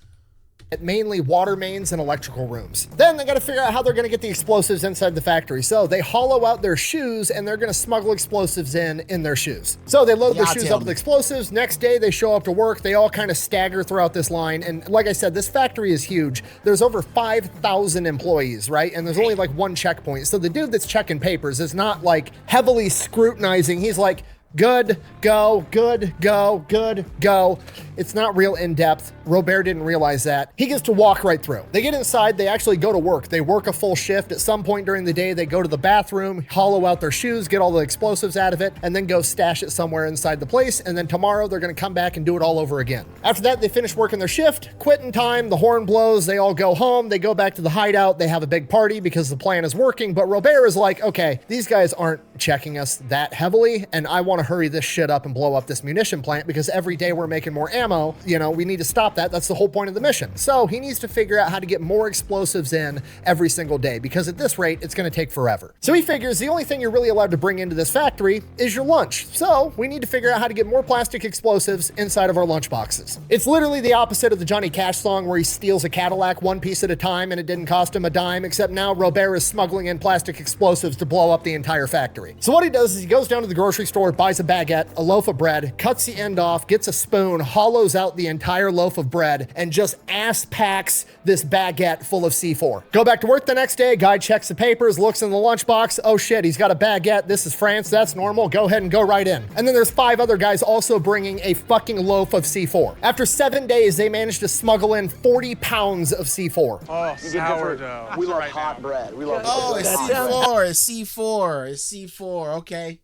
Mainly water mains and electrical rooms. Then they got to figure out how they're going to get the explosives inside the factory. So they hollow out their shoes and they're going to smuggle explosives in their shoes. So they load their shoes up with explosives. Next day they show up to work. They all kind of stagger throughout this line. And like I said, this factory is huge. There's over 5,000 employees, right? And there's only like 1 checkpoint. So the dude that's checking papers is not like heavily scrutinizing. He's like, good, go, good, go, good, go. It's not real in-depth. Robert didn't realize that. He gets to walk right through. They get inside, they actually go to work. They work a full shift. At some point during the day, they go to the bathroom, hollow out their shoes, get all the explosives out of it, and then go stash it somewhere inside the place. And then tomorrow, they're gonna come back and do it all over again. After that, they finish working their shift, quitting time, the horn blows, they all go home, they go back to the hideout, they have a big party because the plan is working, but Robert is like, okay, these guys aren't checking us that heavily, and I wanna hurry this shit up and blow up this munition plant because every day we're making more ammo. You know, we need to stop that. That's the whole point of the mission. So he needs to figure out how to get more explosives in every single day because at this rate, it's going to take forever. So he figures the only thing you're really allowed to bring into this factory is your lunch. So we need to figure out how to get more plastic explosives inside of our lunch boxes. It's literally the opposite of the Johnny Cash song where he steals a Cadillac 1 piece at a time and it didn't cost him a dime, except now Robert is smuggling in plastic explosives to blow up the entire factory. So what he does is he goes down to the grocery store, buys a baguette, a loaf of bread, cuts the end off, gets a spoon, hollows out the entire loaf of bread, and just ass packs this baguette full of C4. Go back to work the next day, guy checks the papers, looks in the lunchbox, oh shit, he's got a baguette, this is France, that's normal, go ahead and go right in. And then there's 5 other guys also bringing a fucking loaf of C4. After 7 days, they managed to smuggle in 40 pounds of C4. Oh, sourdough. We love hot bread. We love it's C4, it's C4, it's C4, okay.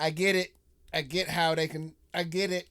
I get it. I get how they can, I get it.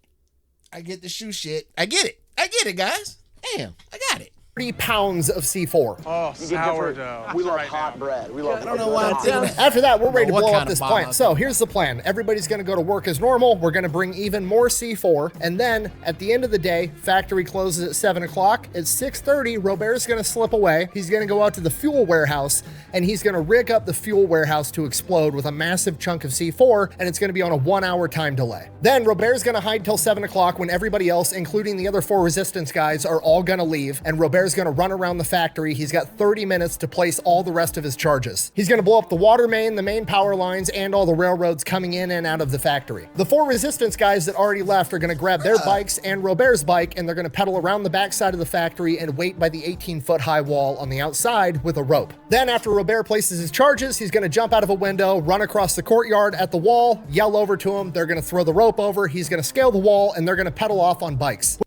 I get the shoe shit. I get it, guys. Damn, I got it. 30 pounds of C4. Oh, sourdough. We love hot bread. We love I don't know why I'm thinking that. After that, we're ready to blow up this plant. So here's the plan. Everybody's going to go to work as normal. We're going to bring even more C4. And then at the end of the day, factory closes at 7 o'clock. At 6:30, Robert's going to slip away. He's going to go out to the fuel warehouse and he's going to rig up the fuel warehouse to explode with a massive chunk of C4. And it's going to be on a 1-hour time delay. Then Robert's going to hide till 7 o'clock when everybody else, including the other 4 resistance guys, are all going to leave. And Robert's going to run around the factory. He's got 30 minutes to place all the rest of his charges. He's going to blow up the water main, the main power lines, and all the railroads coming in and out of the factory. The 4 resistance guys that already left are going to grab their bikes and Robert's bike, and they're going to pedal around the backside of the factory and wait by the 18-foot high wall on the outside with a rope. Then after Robert places his charges, he's going to jump out of a window, run across the courtyard at the wall, yell over to him. They're going to throw the rope over. He's going to scale the wall, and they're going to pedal off on bikes.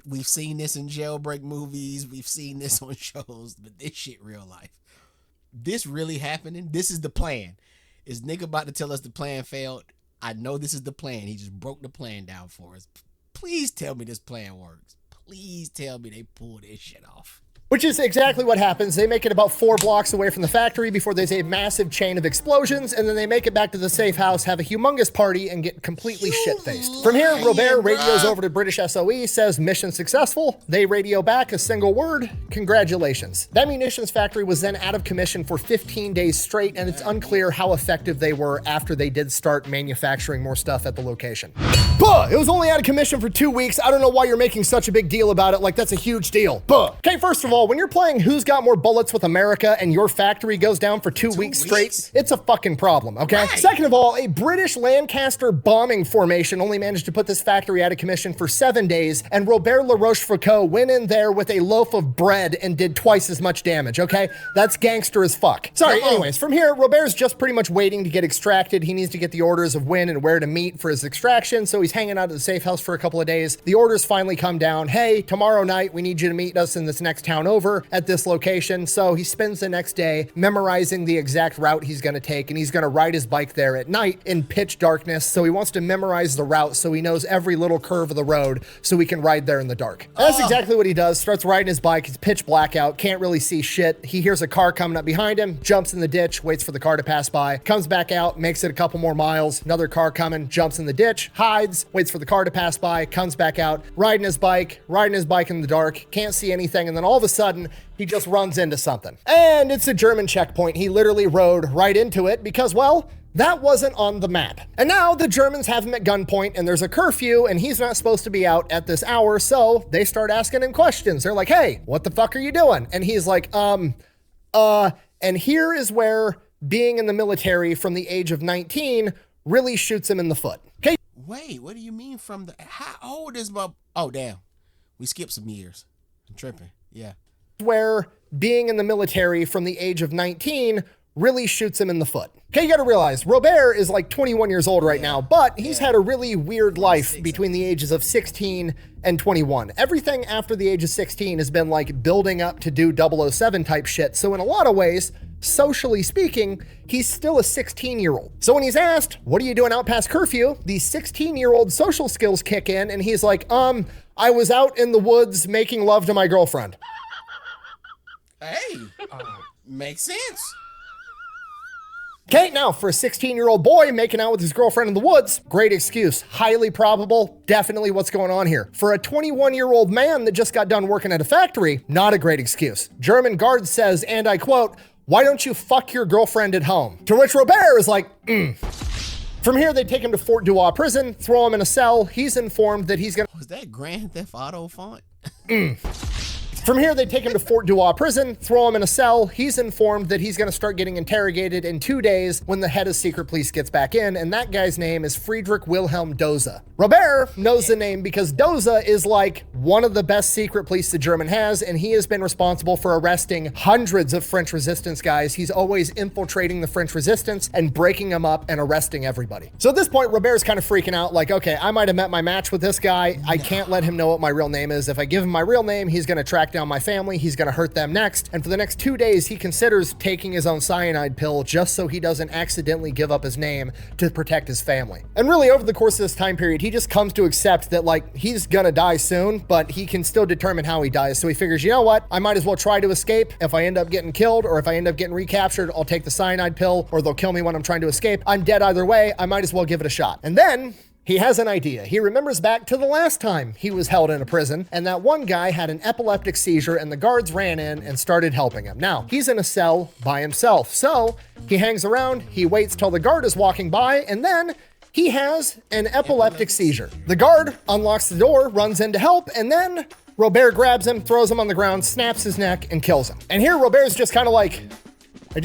We've seen this in jailbreak movies. We've seen this on shows, but this shit real life. This really happening. This is the plan. Is nigga about to tell us the plan failed? I know this is the plan. He just broke the plan down for us. Please tell me this plan works. Please tell me they pull this shit off. Which is exactly what happens. They make it about 4 blocks away from the factory before there's a massive chain of explosions, and then they make it back to the safe house, have a humongous party, and get completely shit-faced. From here, Robert radios over to British SOE, says mission successful. They radio back a single word, congratulations. That munitions factory was then out of commission for 15 days straight, and it's unclear how effective they were after they did start manufacturing more stuff at the location. Buh! It was only out of commission for 2 weeks. I don't know why you're making such a big deal about it, like that's a huge deal. Buh! Okay, first of all, when you're playing Who's Got More Bullets with America and your factory goes down for 2 weeks straight, it's a fucking problem, okay? Right. Second of all, a British Lancaster bombing formation only managed to put this factory out of commission for 7 days, and Robert DeLa Rochefoucauld went in there with a loaf of bread and did twice as much damage, okay? That's gangster as fuck. Sorry, anyways, from here, Robert's just pretty much waiting to get extracted. He needs to get the orders of when and where to meet for his extraction, so he's hanging out at the safe house for a couple of days. The orders finally come down. Hey, tomorrow night, we need you to meet us in this next town over at this location. So he spends the next day memorizing the exact route he's going to take, and he's going to ride his bike there at night in pitch darkness. So he wants to memorize the route so he knows every little curve of the road so he can ride there in the dark. And that's exactly what he does. Starts riding his bike. It's pitch blackout. Can't really see shit. He hears a car coming up behind him, jumps in the ditch, waits for the car to pass by, comes back out, makes it a couple more miles. Another car coming, jumps in the ditch, hides, waits for the car to pass by, comes back out, riding his bike in the dark, can't see anything, and then all of a sudden, he just runs into something. And it's a German checkpoint. He literally rode right into it because, well, that wasn't on the map. And now the Germans have him at gunpoint and there's a curfew and he's not supposed to be out at this hour. So they start asking him questions. They're like, hey, what the fuck are you doing? And he's like, and here is where being in the military from the age of 19 really shoots him in the foot. Okay. Wait, what do you mean from the, how old is Bob? Oh, damn. We skipped some years. I'm tripping. Yeah. Where being in the military from the age of 19 really shoots him in the foot. Okay, you gotta realize, Robert is like 21 years old right now, but he's had a really weird life between the ages of 16 and 21. Everything after the age of 16 has been like building up to do 007 type shit. So in a lot of ways, socially speaking, he's still a 16-year-old. So when he's asked, what are you doing out past curfew? The 16-year-old social skills kick in and he's like, I was out in the woods making love to my girlfriend. Hey, makes sense. Okay, now for a 16-year-old boy making out with his girlfriend in the woods, great excuse, highly probable, definitely what's going on here. For a 21-year-old man that just got done working at a factory, not a great excuse. German guard says, and I quote, why don't you fuck your girlfriend at home? To which Robert is like, From here, they take him to Fort Duas prison, throw him in a cell. He's informed that he's gonna... Was that Grand Theft Auto font? From here, they take him to Fort Duas prison, throw him in a cell. He's informed that he's going to start getting interrogated in 2 days when the head of secret police gets back in, and that guy's name is Friedrich Wilhelm Doza. Robert knows the name because Doza is like one of the best secret police the German has, and he has been responsible for arresting hundreds of French resistance guys. He's always infiltrating the French resistance and breaking them up and arresting everybody. So at this point, Robert's kind of freaking out, like, okay, I might have met my match with this guy. I can't let him know what my real name is. If I give him my real name, he's going to track down my family, he's gonna hurt them next, and for the next 2 days he considers taking his own cyanide pill just so he doesn't accidentally give up his name to protect his family. And really over the course of this time period, he just comes to accept that like he's gonna die soon, but he can still determine how he dies. So he figures, you know what, I might as well try to escape. If I end up getting killed or if I end up getting recaptured, I'll take the cyanide pill, or they'll kill me when I'm trying to escape. I'm dead either way, I might as well give it a shot. And then he has an idea. He remembers back to the last time he was held in a prison, and that one guy had an epileptic seizure and the guards ran in and started helping him. Now, he's in a cell by himself, so he hangs around, he waits till the guard is walking by, and then he has an epileptic seizure. The guard unlocks the door, runs in to help, and then Robert grabs him, throws him on the ground, snaps his neck, and kills him. And here Robert's just kind of like, I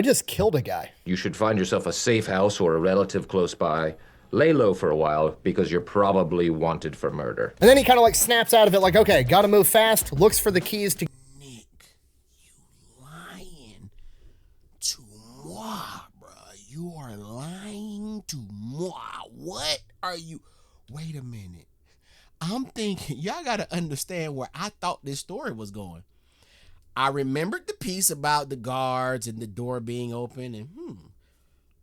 just killed a guy. You should find yourself a safe house or a relative close by. Lay low for a while because you're probably wanted for murder. And then he kind of like snaps out of it like, okay, gotta move fast, looks for the keys to... Nick, you lying to moi, bruh. You are lying to moi. What are you... Wait a minute. I'm thinking, y'all gotta understand where I thought this story was going. I remembered the piece about the guards and the door being open, and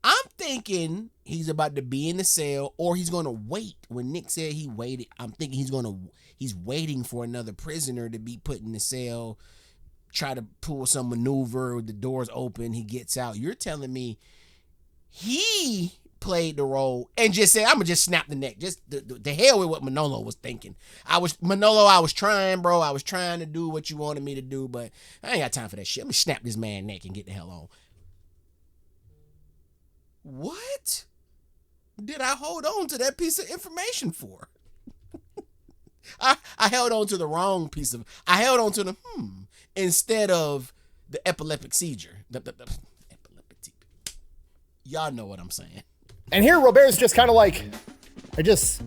I'm thinking he's about to be in the cell, or he's going to wait. When Nick said he waited, I'm thinking He's waiting for another prisoner to be put in the cell, try to pull some maneuver, the door's open, he gets out. You're telling me he played the role and just said, I'm gonna just snap the neck. Just the hell with what Manolo was thinking. I was trying, bro. I was trying to do what you wanted me to do, but I ain't got time for that shit. Let me snap this man neck and get the hell on. What did I hold on to that piece of information for? I held on to the wrong piece of, I held on to the instead of the epileptic seizure. The epileptic seizure. Y'all know what I'm saying. And here Robert's just kind of like, I just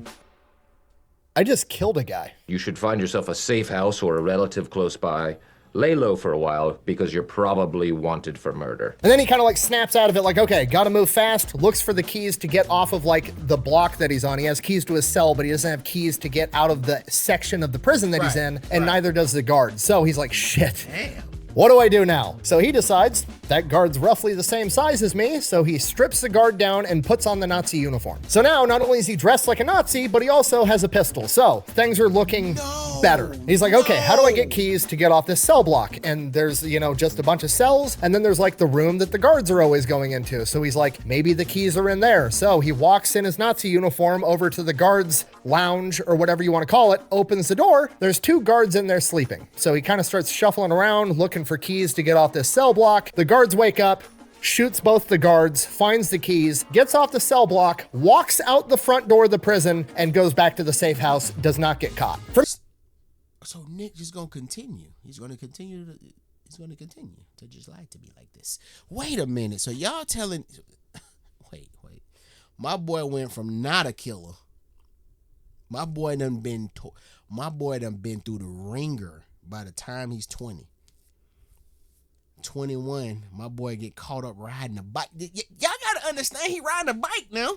killed a guy. You should find yourself a safe house or a relative close by. Lay low for a while because you're probably wanted for murder. And then he kind of like snaps out of it like, okay, gotta move fast, looks for the keys to get off of like the block that he's on. He has keys to his cell, but he doesn't have keys to get out of the section of the prison that he's in, and neither does the guard. So he's like, shit. Damn. What do I do now? So he decides that guard's roughly the same size as me, so he strips the guard down and puts on the Nazi uniform. So now, not only is he dressed like a Nazi, but he also has a pistol. So things are looking better. He's like, okay, how do I get keys to get off this cell block? And there's, you know, just a bunch of cells, and then there's like the room that the guards are always going into. So he's like, maybe the keys are in there. So he walks in his Nazi uniform over to the guards' lounge, or whatever you want to call it, opens the door. There's 2 guards in there sleeping. So he kind of starts shuffling around, looking for keys to get off this cell block. The guards wake up, shoots both the guards, finds the keys, gets off the cell block, walks out the front door of the prison, and goes back to the safe house, does not get caught. So Nick just gonna continue. He's gonna continue to just lie to me like this. Wait a minute. So y'all telling, wait. My boy went from not a killer. My boy done been through the ringer by the time he's 20. 21, my boy get caught up riding a bike. Y'all gotta understand, he riding a bike now.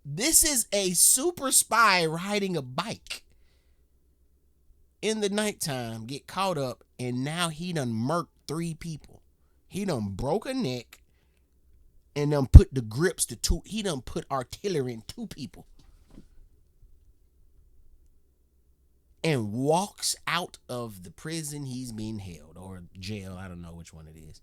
This is a super spy riding a bike in the nighttime, get caught up, and now he done murked 3 people. He done broke a neck and done put the grips to 2. He done put artillery in 2 people. And walks out of the prison he's being held, or jail, I don't know which one it is.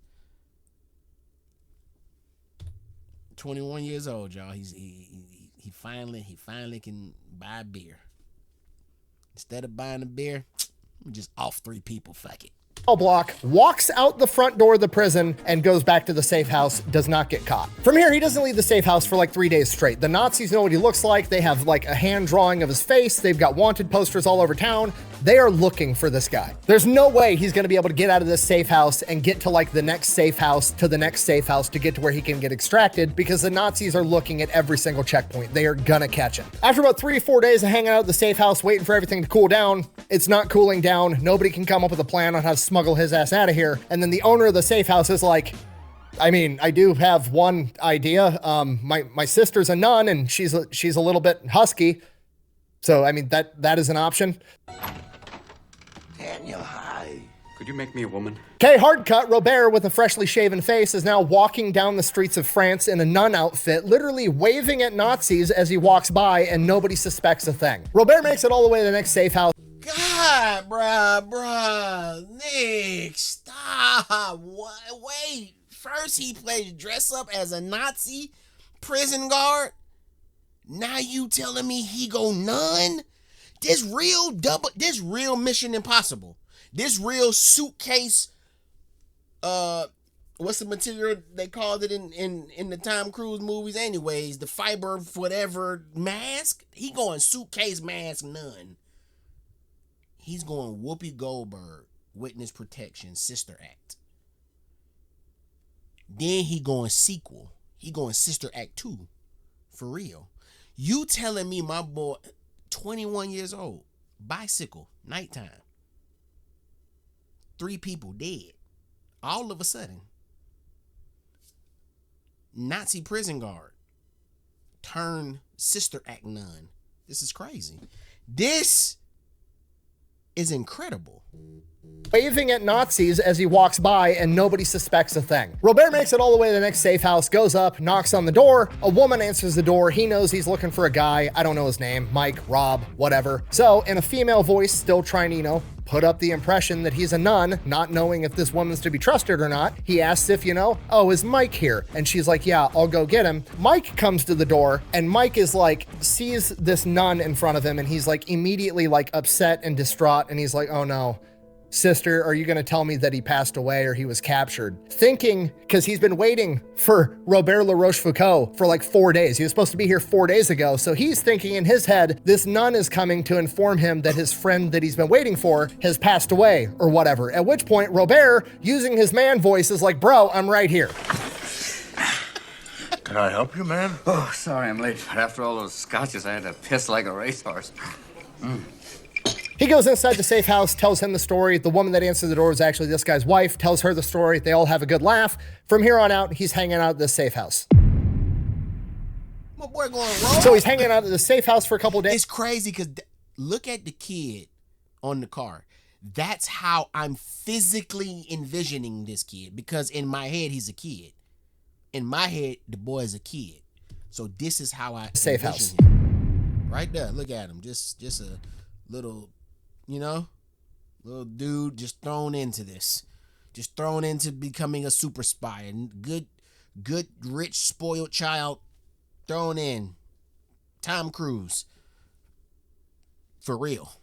21 years old, y'all. He finally can buy a beer. Instead of buying a beer, I'm just off 3 people. Fuck it. Block, walks out the front door of the prison and goes back to the safe house, does not get caught. From here, he doesn't leave the safe house for like 3 days straight. The Nazis know what he looks like. They have like a hand drawing of his face. They've got wanted posters all over town. They are looking for this guy. There's no way he's gonna be able to get out of this safe house and get to like the next safe house to the next safe house to get to where he can get extracted, because the Nazis are looking at every single checkpoint. They are gonna catch him. After about 3 or 4 days of hanging out at the safe house, waiting for everything to cool down, it's not cooling down. Nobody can come up with a plan on how to smuggle his ass out of here. And then the owner of the safe house is like, I mean, I do have one idea. My sister's a nun and she's a little bit husky. So, I mean, that is an option. Daniel, hi. Could you make me a woman? Okay, hard cut. Robert, with a freshly shaven face, is now walking down the streets of France in a nun outfit, literally waving at Nazis as he walks by, and nobody suspects a thing. Robert makes it all the way to the next safe house. God, bruh, Nick, stop. Wait. First he plays dress up as a Nazi prison guard. Now you telling me he go nun? This real Mission Impossible. This real suitcase, what's the material they called it in the Tom Cruise movies anyways? The fiber whatever mask? He going suitcase mask nun. He's going Whoopi Goldberg, Witness Protection, Sister Act. Then he going sequel. He going Sister Act 2. For real. You telling me my boy, 21 years old, bicycle, nighttime. 3 people dead. All of a sudden. Nazi prison guard. Turn Sister Act nun. This is crazy. This is incredible. Waving at Nazis as he walks by, and nobody suspects a thing. Robert makes it all the way to the next safe house, goes up, knocks on the door. A woman answers the door. He knows he's looking for a guy. I don't know his name. Mike, Rob, whatever. So in a female voice, still trying to, put up the impression that he's a nun, not knowing if this woman's to be trusted or not, he asks if, oh, is Mike here? And she's like, yeah, I'll go get him. Mike comes to the door, and Mike is like, sees this nun in front of him, and he's like immediately like upset and distraught, and he's like, oh no. Sister, are you going to tell me that he passed away or he was captured? Thinking, because he's been waiting for Robert DeLa Rochefoucauld for like 4 days. He was supposed to be here 4 days ago. So he's thinking in his head, this nun is coming to inform him that his friend that he's been waiting for has passed away or whatever. At which point, Robert, using his man voice, is like, bro, I'm right here. Can I help you, man? Oh, sorry I'm late, but after all those scotches, I had to piss like a racehorse. He goes inside the safe house, tells him the story. The woman that answered the door is actually this guy's wife, tells her the story. They all have a good laugh. From here on out, he's hanging out at this safe house. My boy going rogue. So he's hanging out at the safe house for a couple of days. It's crazy because look at the kid on the car. That's how I'm physically envisioning this kid, because in my head, he's a kid. In my head, the boy is a kid. So this is how I safe house. Him. Right there, look at him. Just a little, little dude just thrown into this. Just thrown into becoming a super spy. And good, rich, spoiled child thrown in. Tom Cruise. For real.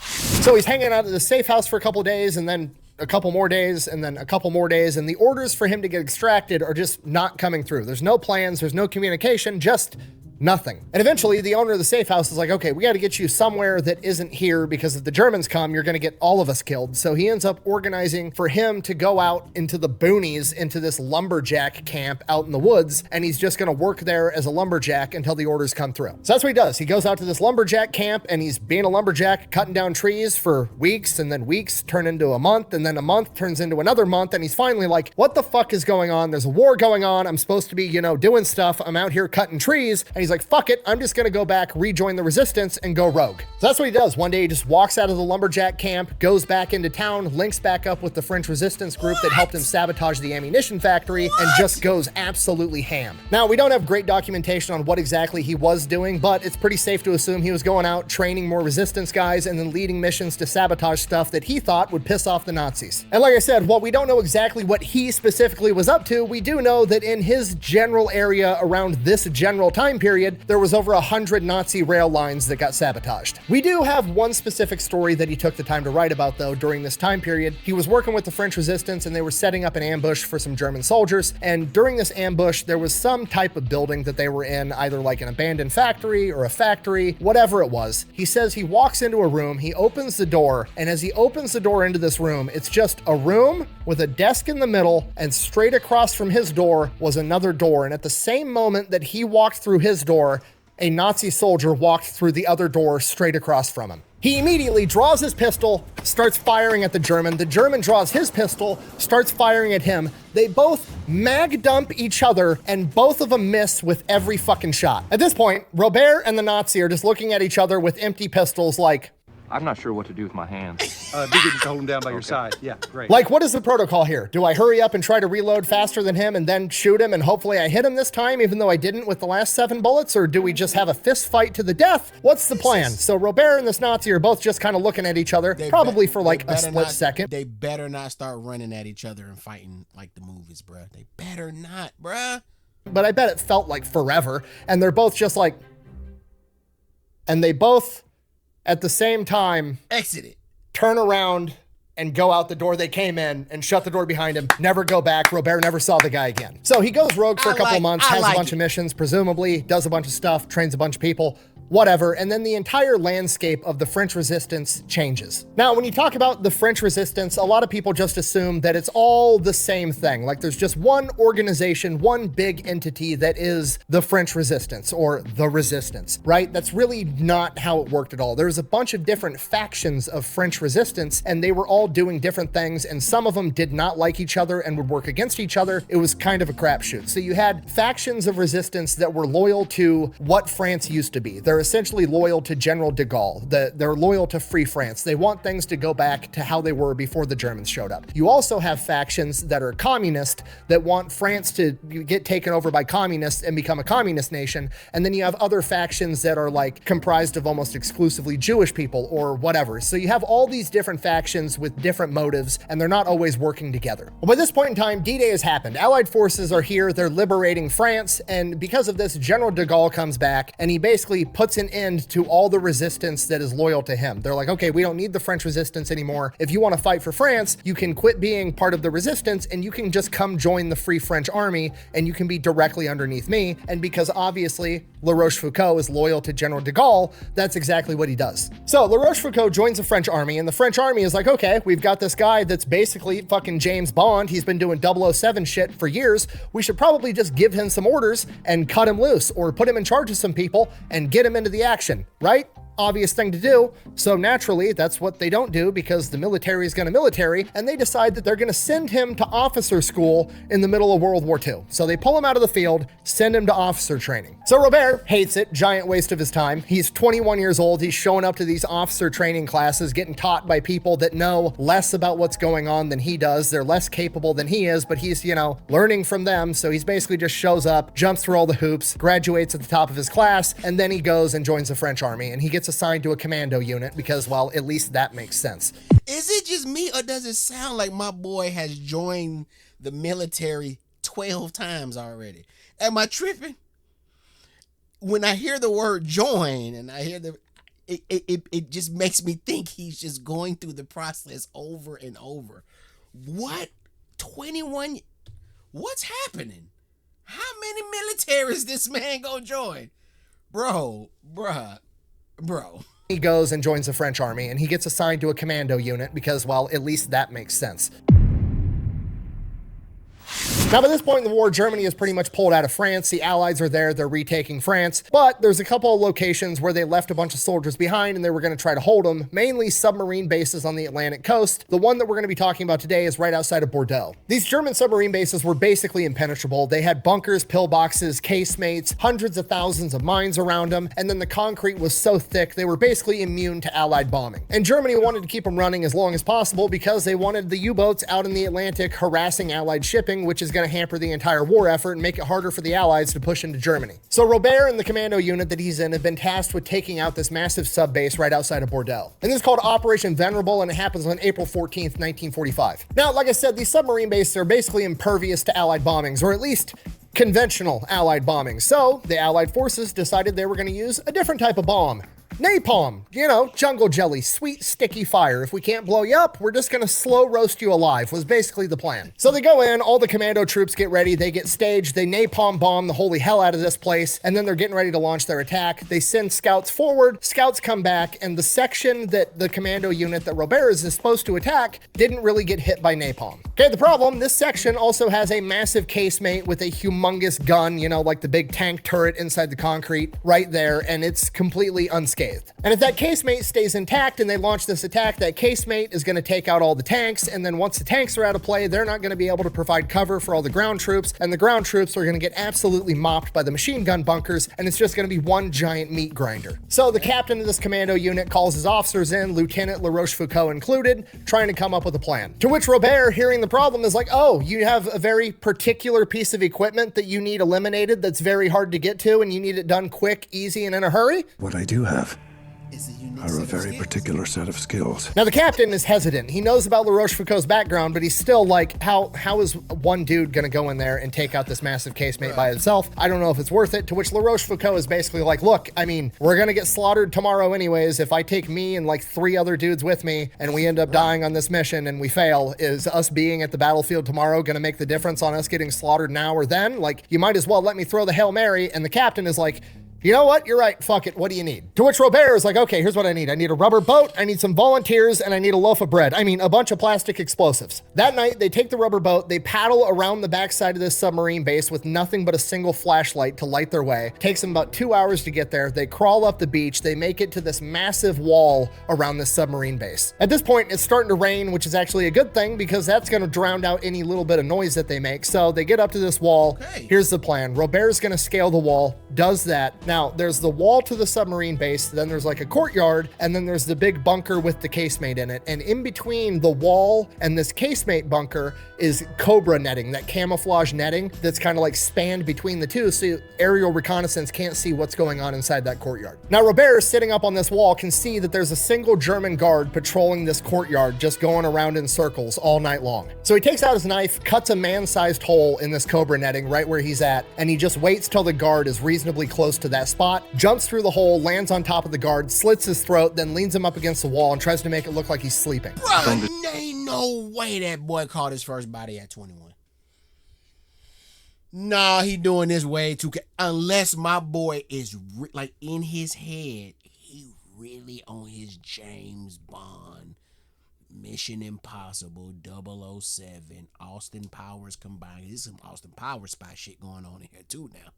So he's hanging out at the safe house for a couple of days, and then a couple more days, and then a couple more days, and the orders for him to get extracted are just not coming through. There's no plans, there's no communication, just nothing. And eventually the owner of the safe house is like, okay, we got to get you somewhere that isn't here, because if the Germans come, you're going to get all of us killed. So he ends up organizing for him to go out into the boonies, into this lumberjack camp out in the woods, and he's just going to work there as a lumberjack until the orders come through. So that's what he does. He goes out to this lumberjack camp, and he's being a lumberjack, cutting down trees for weeks, and then weeks turn into a month, and then a month turns into another month, and he's finally like, what the fuck is going on? There's a war going on. I'm supposed to be, doing stuff. I'm out here cutting trees. And he's like, fuck it, I'm just gonna go back, rejoin the resistance, and go rogue. So that's what he does. One day he just walks out of the lumberjack camp, goes back into town, links back up with the French resistance group that helped him sabotage the ammunition factory, and just goes absolutely ham. Now, we don't have great documentation on what exactly he was doing, but it's pretty safe to assume he was going out, training more resistance guys, and then leading missions to sabotage stuff that he thought would piss off the Nazis. And like I said, while we don't know exactly what he specifically was up to, we do know that in his general area around this general time period, there was over 100 Nazi rail lines that got sabotaged. We do have one specific story that he took the time to write about, though, during this time period. He was working with the French resistance, and they were setting up an ambush for some German soldiers, and during this ambush, there was some type of building that they were in, either like an abandoned factory or a factory, whatever it was. He says he walks into a room, he opens the door, and as he opens the door into this room, it's just a room with a desk in the middle, and straight across from his door was another door, and at the same moment that he walked through his door, a Nazi soldier walked through the other door straight across from him. He immediately draws his pistol, starts firing at the German. The German draws his pistol, starts firing at him. They both mag dump each other, and both of them miss with every fucking shot. At this point, Robert and the Nazi are just looking at each other with empty pistols like, I'm not sure what to do with my hands. Be good to hold him down by your side. Yeah, great. Like, what is the protocol here? Do I hurry up and try to reload faster than him and then shoot him and hopefully I hit him this time, even though I didn't with the last 7 bullets? Or do we just have a fist fight to the death? What's the plan? So Robert and this Nazi are both just kind of looking at each other, probably for like a split second. They better not start running at each other and fighting like the movies, bruh. They better not, bruh. But I bet it felt like forever. And they're both just like, and they both, at the same time, exited, turn around and go out the door they came in and shut the door behind him, never go back. Robert never saw the guy again. So he goes rogue for a couple of months, has a bunch of missions, presumably does a bunch of stuff, trains a bunch of people, whatever, and then the entire landscape of the French resistance changes. Now, when you talk about the French resistance, a lot of people just assume that it's all the same thing. Like there's just one organization, one big entity that is the French resistance or the resistance, right? That's really not how it worked at all. There's a bunch of different factions of French resistance, and they were all doing different things, and some of them did not like each other and would work against each other. It was kind of a crapshoot. So you had factions of resistance that were loyal to what France used to be. Their essentially loyal to General de Gaulle. They're loyal to Free France. They want things to go back to how they were before the Germans showed up. You also have factions that are communist that want France to get taken over by communists and become a communist nation. And then you have other factions that are like comprised of almost exclusively Jewish people or whatever. So you have all these different factions with different motives, and they're not always working together. Well, by this point in time, D-Day has happened. Allied forces are here. They're liberating France. And because of this, General de Gaulle comes back and he basically puts an end to all the resistance that is loyal to him. They're like, okay, we don't need the French resistance anymore. If you want to fight for France, you can quit being part of the resistance and you can just come join the Free French army and you can be directly underneath me. And because obviously La Rochefoucauld is loyal to General de Gaulle, that's exactly what he does. So La Rochefoucauld joins the French army and the French army is like, okay, we've got this guy that's basically fucking James Bond. He's been doing 007 shit for years. We should probably just give him some orders and cut him loose or put him in charge of some people and get him into the action, right? Obvious thing to do. So naturally, that's what they don't do because the military is going to military, and they decide that they're going to send him to officer school in the middle of World War II. So they pull him out of the field, send him to officer training. So Robert hates it, giant waste of his time. He's 21 years old. He's showing up to these officer training classes, getting taught by people that know less about what's going on than he does. They're less capable than he is, but he's, learning from them. So he's basically just shows up, jumps through all the hoops, graduates at the top of his class, and then he goes and joins the French army, and he gets assigned to a commando unit because, well, at least that makes sense. Is it just me or does it sound like my boy has joined the military 12 times already? Am I tripping? When I hear the word join and I hear it just makes me think he's just going through the process over and over. What? 21? What's happening? How many militaries this man gonna join? Bro. He goes and joins the French army and he gets assigned to a commando unit because, well, at least that makes sense. Now, by this point in the war, Germany is pretty much pulled out of France. The Allies are there. They're retaking France. But there's a couple of locations where they left a bunch of soldiers behind and they were going to try to hold them, mainly submarine bases on the Atlantic coast. The one that we're going to be talking about today is right outside of Bordeaux. These German submarine bases were basically impenetrable. They had bunkers, pillboxes, casemates, hundreds of thousands of mines around them, and then the concrete was so thick they were basically immune to Allied bombing. And Germany wanted to keep them running as long as possible because they wanted the U-boats out in the Atlantic harassing Allied shipping, which is going to hamper the entire war effort and make it harder for the Allies to push into Germany. So Robert and the commando unit that he's in have been tasked with taking out this massive sub base right outside of Bordeaux. And this is called Operation Venerable, and it happens on April 14th, 1945. Now, like I said, these submarine bases are basically impervious to Allied bombings, or at least conventional Allied bombings. So the Allied forces decided they were going to use a different type of bomb. Napalm, jungle jelly, sweet, sticky fire. If we can't blow you up, we're just gonna slow roast you alive, was basically the plan. So they go in, all the commando troops get ready, they get staged, they napalm bomb the holy hell out of this place, and then they're getting ready to launch their attack. They send scouts forward, scouts come back, and the section that the commando unit that Robert is supposed to attack didn't really get hit by napalm. Okay, the problem, this section also has a massive casemate with a humongous gun, like the big tank turret inside the concrete right there, and it's completely unscathed. And if that casemate stays intact and they launch this attack, that casemate is going to take out all the tanks, and then once the tanks are out of play, they're not going to be able to provide cover for all the ground troops, and the ground troops are going to get absolutely mopped by the machine gun bunkers, and it's just going to be one giant meat grinder. So the captain of this commando unit calls his officers in, Lieutenant La Rochefoucauld included, trying to come up with a plan. To which Robert, hearing the problem, is like, oh, you have a very particular piece of equipment that you need eliminated that's very hard to get to, and you need it done quick, easy, and in a hurry? What I do have are a very particular set of skills. Now the captain is hesitant. He knows about La Rochefoucauld's background, but he's still like, how is one dude gonna go in there and take out this massive casemate by himself? I don't know if it's worth it. To which La Rochefoucauld is basically like, look, we're gonna get slaughtered tomorrow anyways. If I take me and like 3 other dudes with me and we end up dying on this mission and we fail, is us being at the battlefield tomorrow gonna make the difference on us getting slaughtered now or then? Like, you might as well let me throw the Hail Mary. And the captain is like, you know what? You're right. Fuck it. What do you need? To which Robert is like, okay, here's what I need. I need a rubber boat. I need some volunteers, and I need a loaf of bread. A bunch of plastic explosives. That night, they take the rubber boat. They paddle around the backside of this submarine base with nothing but a single flashlight to light their way. It takes them about 2 hours to get there. They crawl up the beach. They make it to this massive wall around this submarine base. At this point, it's starting to rain, which is actually a good thing because that's going to drown out any little bit of noise that they make. So they get up to this wall. Okay. Here's the plan. Robert's going to scale the wall, does that. Now, there's the wall to the submarine base, then there's like a courtyard, and then there's the big bunker with the casemate in it. And in between the wall and this casemate bunker is cobra netting, that camouflage netting that's kind of like spanned between the two, so aerial reconnaissance can't see what's going on inside that courtyard. Now, Robert, sitting up on this wall, can see that there's a single German guard patrolling this courtyard, just going around in circles all night long. So he takes out his knife, cuts a man-sized hole in this cobra netting right where he's at, and he just waits till the guard is reasonably close to that spot, jumps through the hole, lands on top of the guard, slits his throat, then leans him up against the wall and tries to make it look like he's sleeping. Bro, ain't no way that boy caught his first body at 21. Nah, he doing this way too. Unless my boy is like in his head, he really on his James Bond, Mission Impossible, 007, Austin Powers combined. There's some Austin Powers spy shit going on in here too now.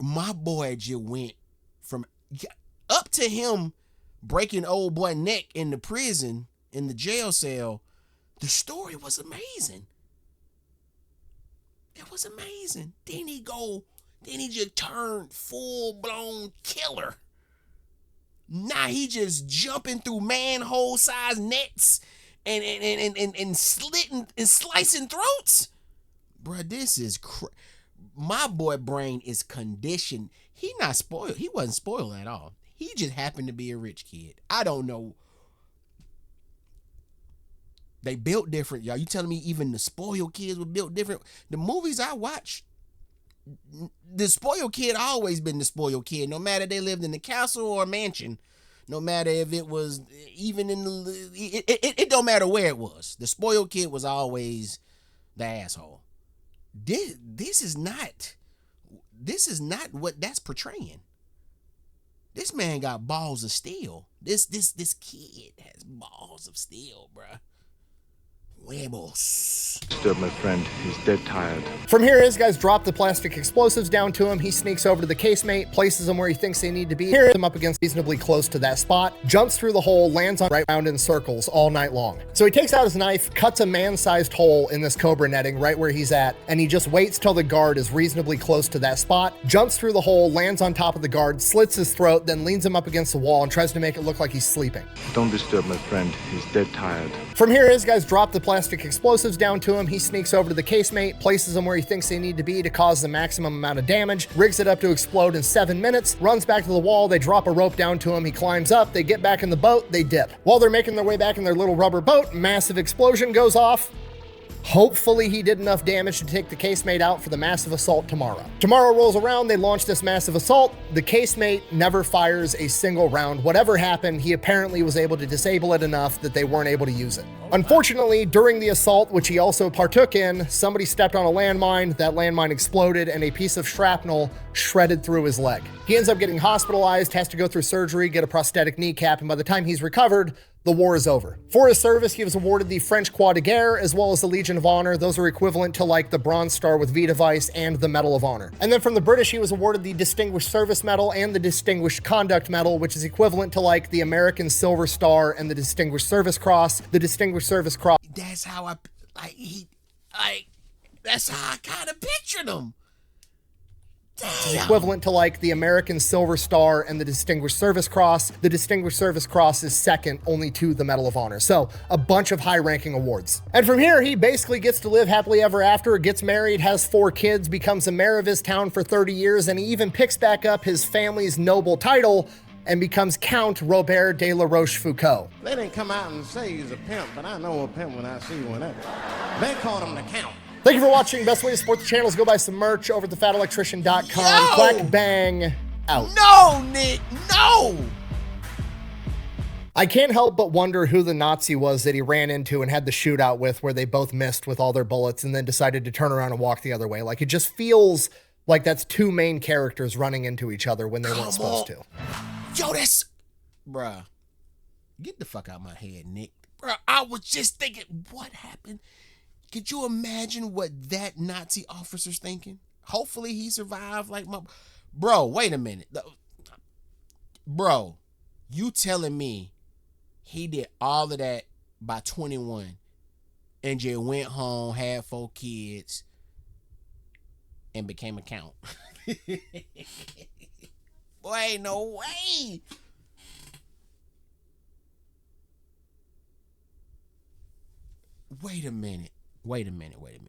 My boy just went from up to him breaking old boy neck in the prison, in the jail cell. The story was amazing. It was amazing. Then he just turned full-blown killer. Now he just jumping through manhole-sized nets and slitting and slicing throats. Bruh, this is my boy brain is conditioned. He not spoiled. He wasn't spoiled at all. He just happened to be a rich kid. I don't know. They built different, y'all. You telling me even the spoiled kids were built different? The movies I watch, the spoiled kid always been the spoiled kid, no matter they lived in the castle or a mansion, no matter if it was even in the, it don't matter where it was. The spoiled kid was always the asshole. This is not what that's portraying. This man got balls of steel. This kid has balls of steel, bruh. Huevos. Disturb my friend. He's dead tired. From here, his guys drop the plastic explosives down to him. He sneaks over to the casemate, places them where he thinks they need to be. Here, him up against reasonably close to that spot, jumps through the hole, lands on right round in circles all night long. So he takes out his knife, cuts a man-sized hole in this cobra netting right where he's at, and he just waits till the guard is reasonably close to that spot, jumps through the hole, lands on top of the guard, slits his throat, then leans him up against the wall and tries to make it look like he's sleeping. Don't disturb my friend. He's dead tired. From here, his guys drop the plastic explosives down to him. He sneaks over to the casemate, places them where he thinks they need to be to cause the maximum amount of damage, rigs it up to explode in 7 minutes, runs back to the wall. They drop a rope down to him. He climbs up. They get back in the boat. They dip. While they're making their way back in their little rubber boat, massive explosion goes off. Hopefully he did enough damage to take the casemate out for the massive assault tomorrow. Tomorrow rolls around, they launch this massive assault. The casemate never fires a single round. Whatever happened, he apparently was able to disable it enough that they weren't able to use it. Unfortunately, during the assault, which he also partook in, somebody stepped on a landmine, that landmine exploded, and a piece of shrapnel shredded through his leg. He ends up getting hospitalized, has to go through surgery, get a prosthetic kneecap, and by the time he's recovered, the war is over. For his service, he was awarded the French Croix de Guerre as well as the Legion of Honor. Those are equivalent to like the Bronze Star with V device and the Medal of Honor. And then from the British, he was awarded the Distinguished Service Medal and the Distinguished Conduct Medal, which is equivalent to like the American Silver Star and the Distinguished Service Cross. The Distinguished Service Cross. That's how that's how I kind of pictured him. Damn. Equivalent to like the American Silver Star and the Distinguished Service Cross. The Distinguished Service Cross is second only to the Medal of Honor. So a bunch of high-ranking awards. And from here, he basically gets to live happily ever after, gets married, has 4 kids, becomes a mayor of his town for 30 years, and he even picks back up his family's noble title and becomes Count Robert DeLa Rochefoucauld. They didn't come out and say he's a pimp, but I know a pimp when I see one. They called him the Count. Thank you for watching. Best way to support the channel is go buy some merch over at thefatelectrician.com. Quack bang out. No, Nick, no! I can't help but wonder who the Nazi was that he ran into and had the shootout with where they both missed with all their bullets and then decided to turn around and walk the other way. Like, it just feels like that's 2 main characters running into each other when they weren't supposed to. Yo, that's... Bruh. Get the fuck out of my head, Nick. Bruh, I was just thinking, what happened? Could you imagine what that Nazi officer's thinking? Hopefully he survived like my... Bro, wait a minute. Bro, you telling me he did all of that by 21 and just went home, had 4 kids, and became a count. Boy, no way. Wait a minute.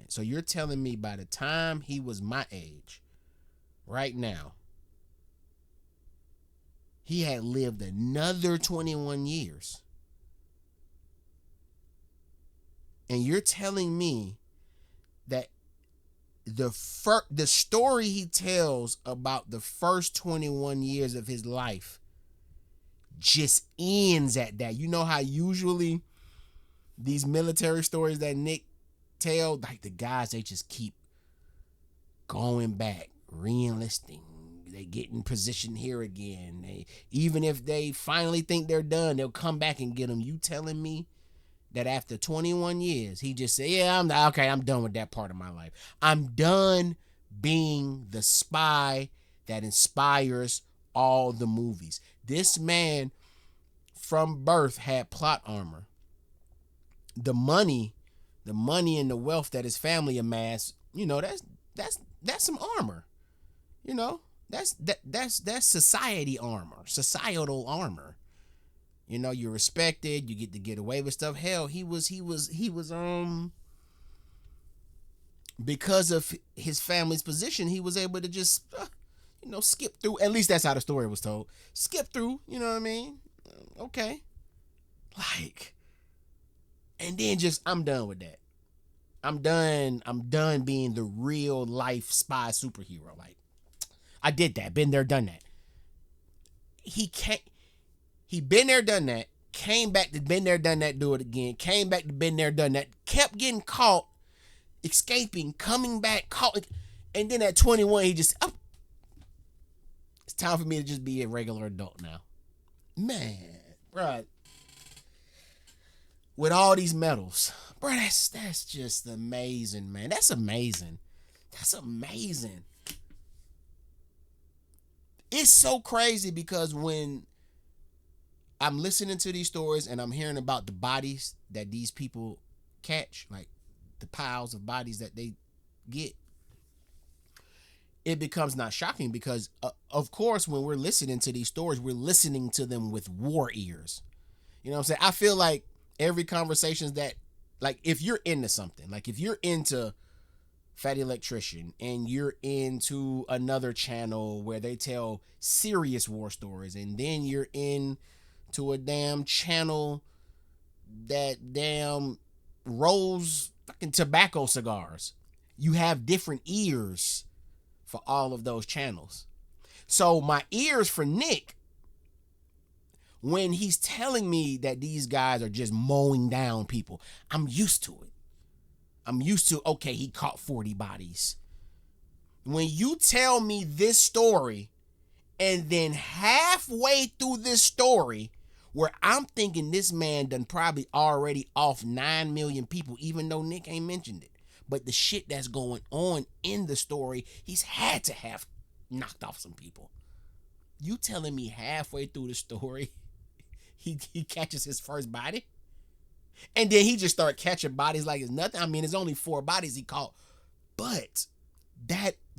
So you're telling me by the time he was my age, right now, he had lived another 21 years. And you're telling me that the story he tells about the first 21 years of his life just ends at that. You know how usually these military stories that Nick tell, like the guys, they just keep going back, re-enlisting. They get in position here again. Even if they finally think they're done, they'll come back and get them. You telling me that after 21 years, he just said, yeah, I'm done with that part of my life. I'm done being the spy that inspires all the movies. This man from birth had plot armor. The money and the wealth that his family amassed, that's some armor. That's society armor, societal armor. You're respected, you get to get away with stuff. Hell, he was because of his family's position, he was able to just skip through. At least that's how the story was told. Skip through, you know what I mean? Okay. And then just, I'm done with that. I'm done being the real life spy superhero. Like, I did that. Been there, done that. He been there, done that. Came back to been there, done that, do it again. Came back to been there, done that. Kept getting caught, escaping, coming back, caught. And then at 21, he just, it's time for me to just be a regular adult now. Man, bro. With all these medals. Bro, that's just amazing, man. That's amazing. It's so crazy because when I'm listening to these stories and I'm hearing about the bodies that these people catch, like the piles of bodies that they get, it becomes not shocking because, of course, when we're listening to these stories, we're listening to them with war ears. You know what I'm saying? I feel like every conversations that, like, if you're into something, like if you're into Fatty Electrician and you're into another channel where they tell serious war stories, and then you're into a damn channel that damn rolls fucking tobacco cigars, you have different ears for all of those channels. So my ears for Nick, when he's telling me that these guys are just mowing down people, I'm used to it. Okay, he caught 40 bodies. When you tell me this story, and then halfway through this story, where I'm thinking this man done probably already off 9 million people, even though Nick ain't mentioned it. But the shit that's going on in the story, he's had to have knocked off some people. You telling me halfway through the story, he catches his first body? And then he just started catching bodies like it's nothing. I mean, it's only 4 bodies he caught. But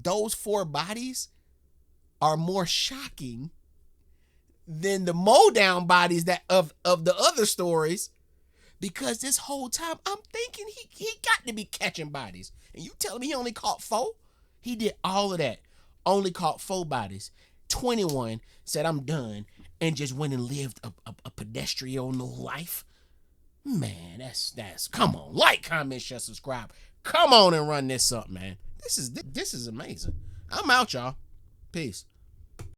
those 4 bodies are more shocking than the mow down bodies that of the other stories, because this whole time I'm thinking he got to be catching bodies. And you telling me he only caught 4? He did all of that. Only caught 4 bodies. 21, said I'm done, and just went and lived a pedestrian life. Man, that's come on. Like, comment, share, subscribe. Come on and run this up, man. This is amazing. I'm out, y'all. Peace.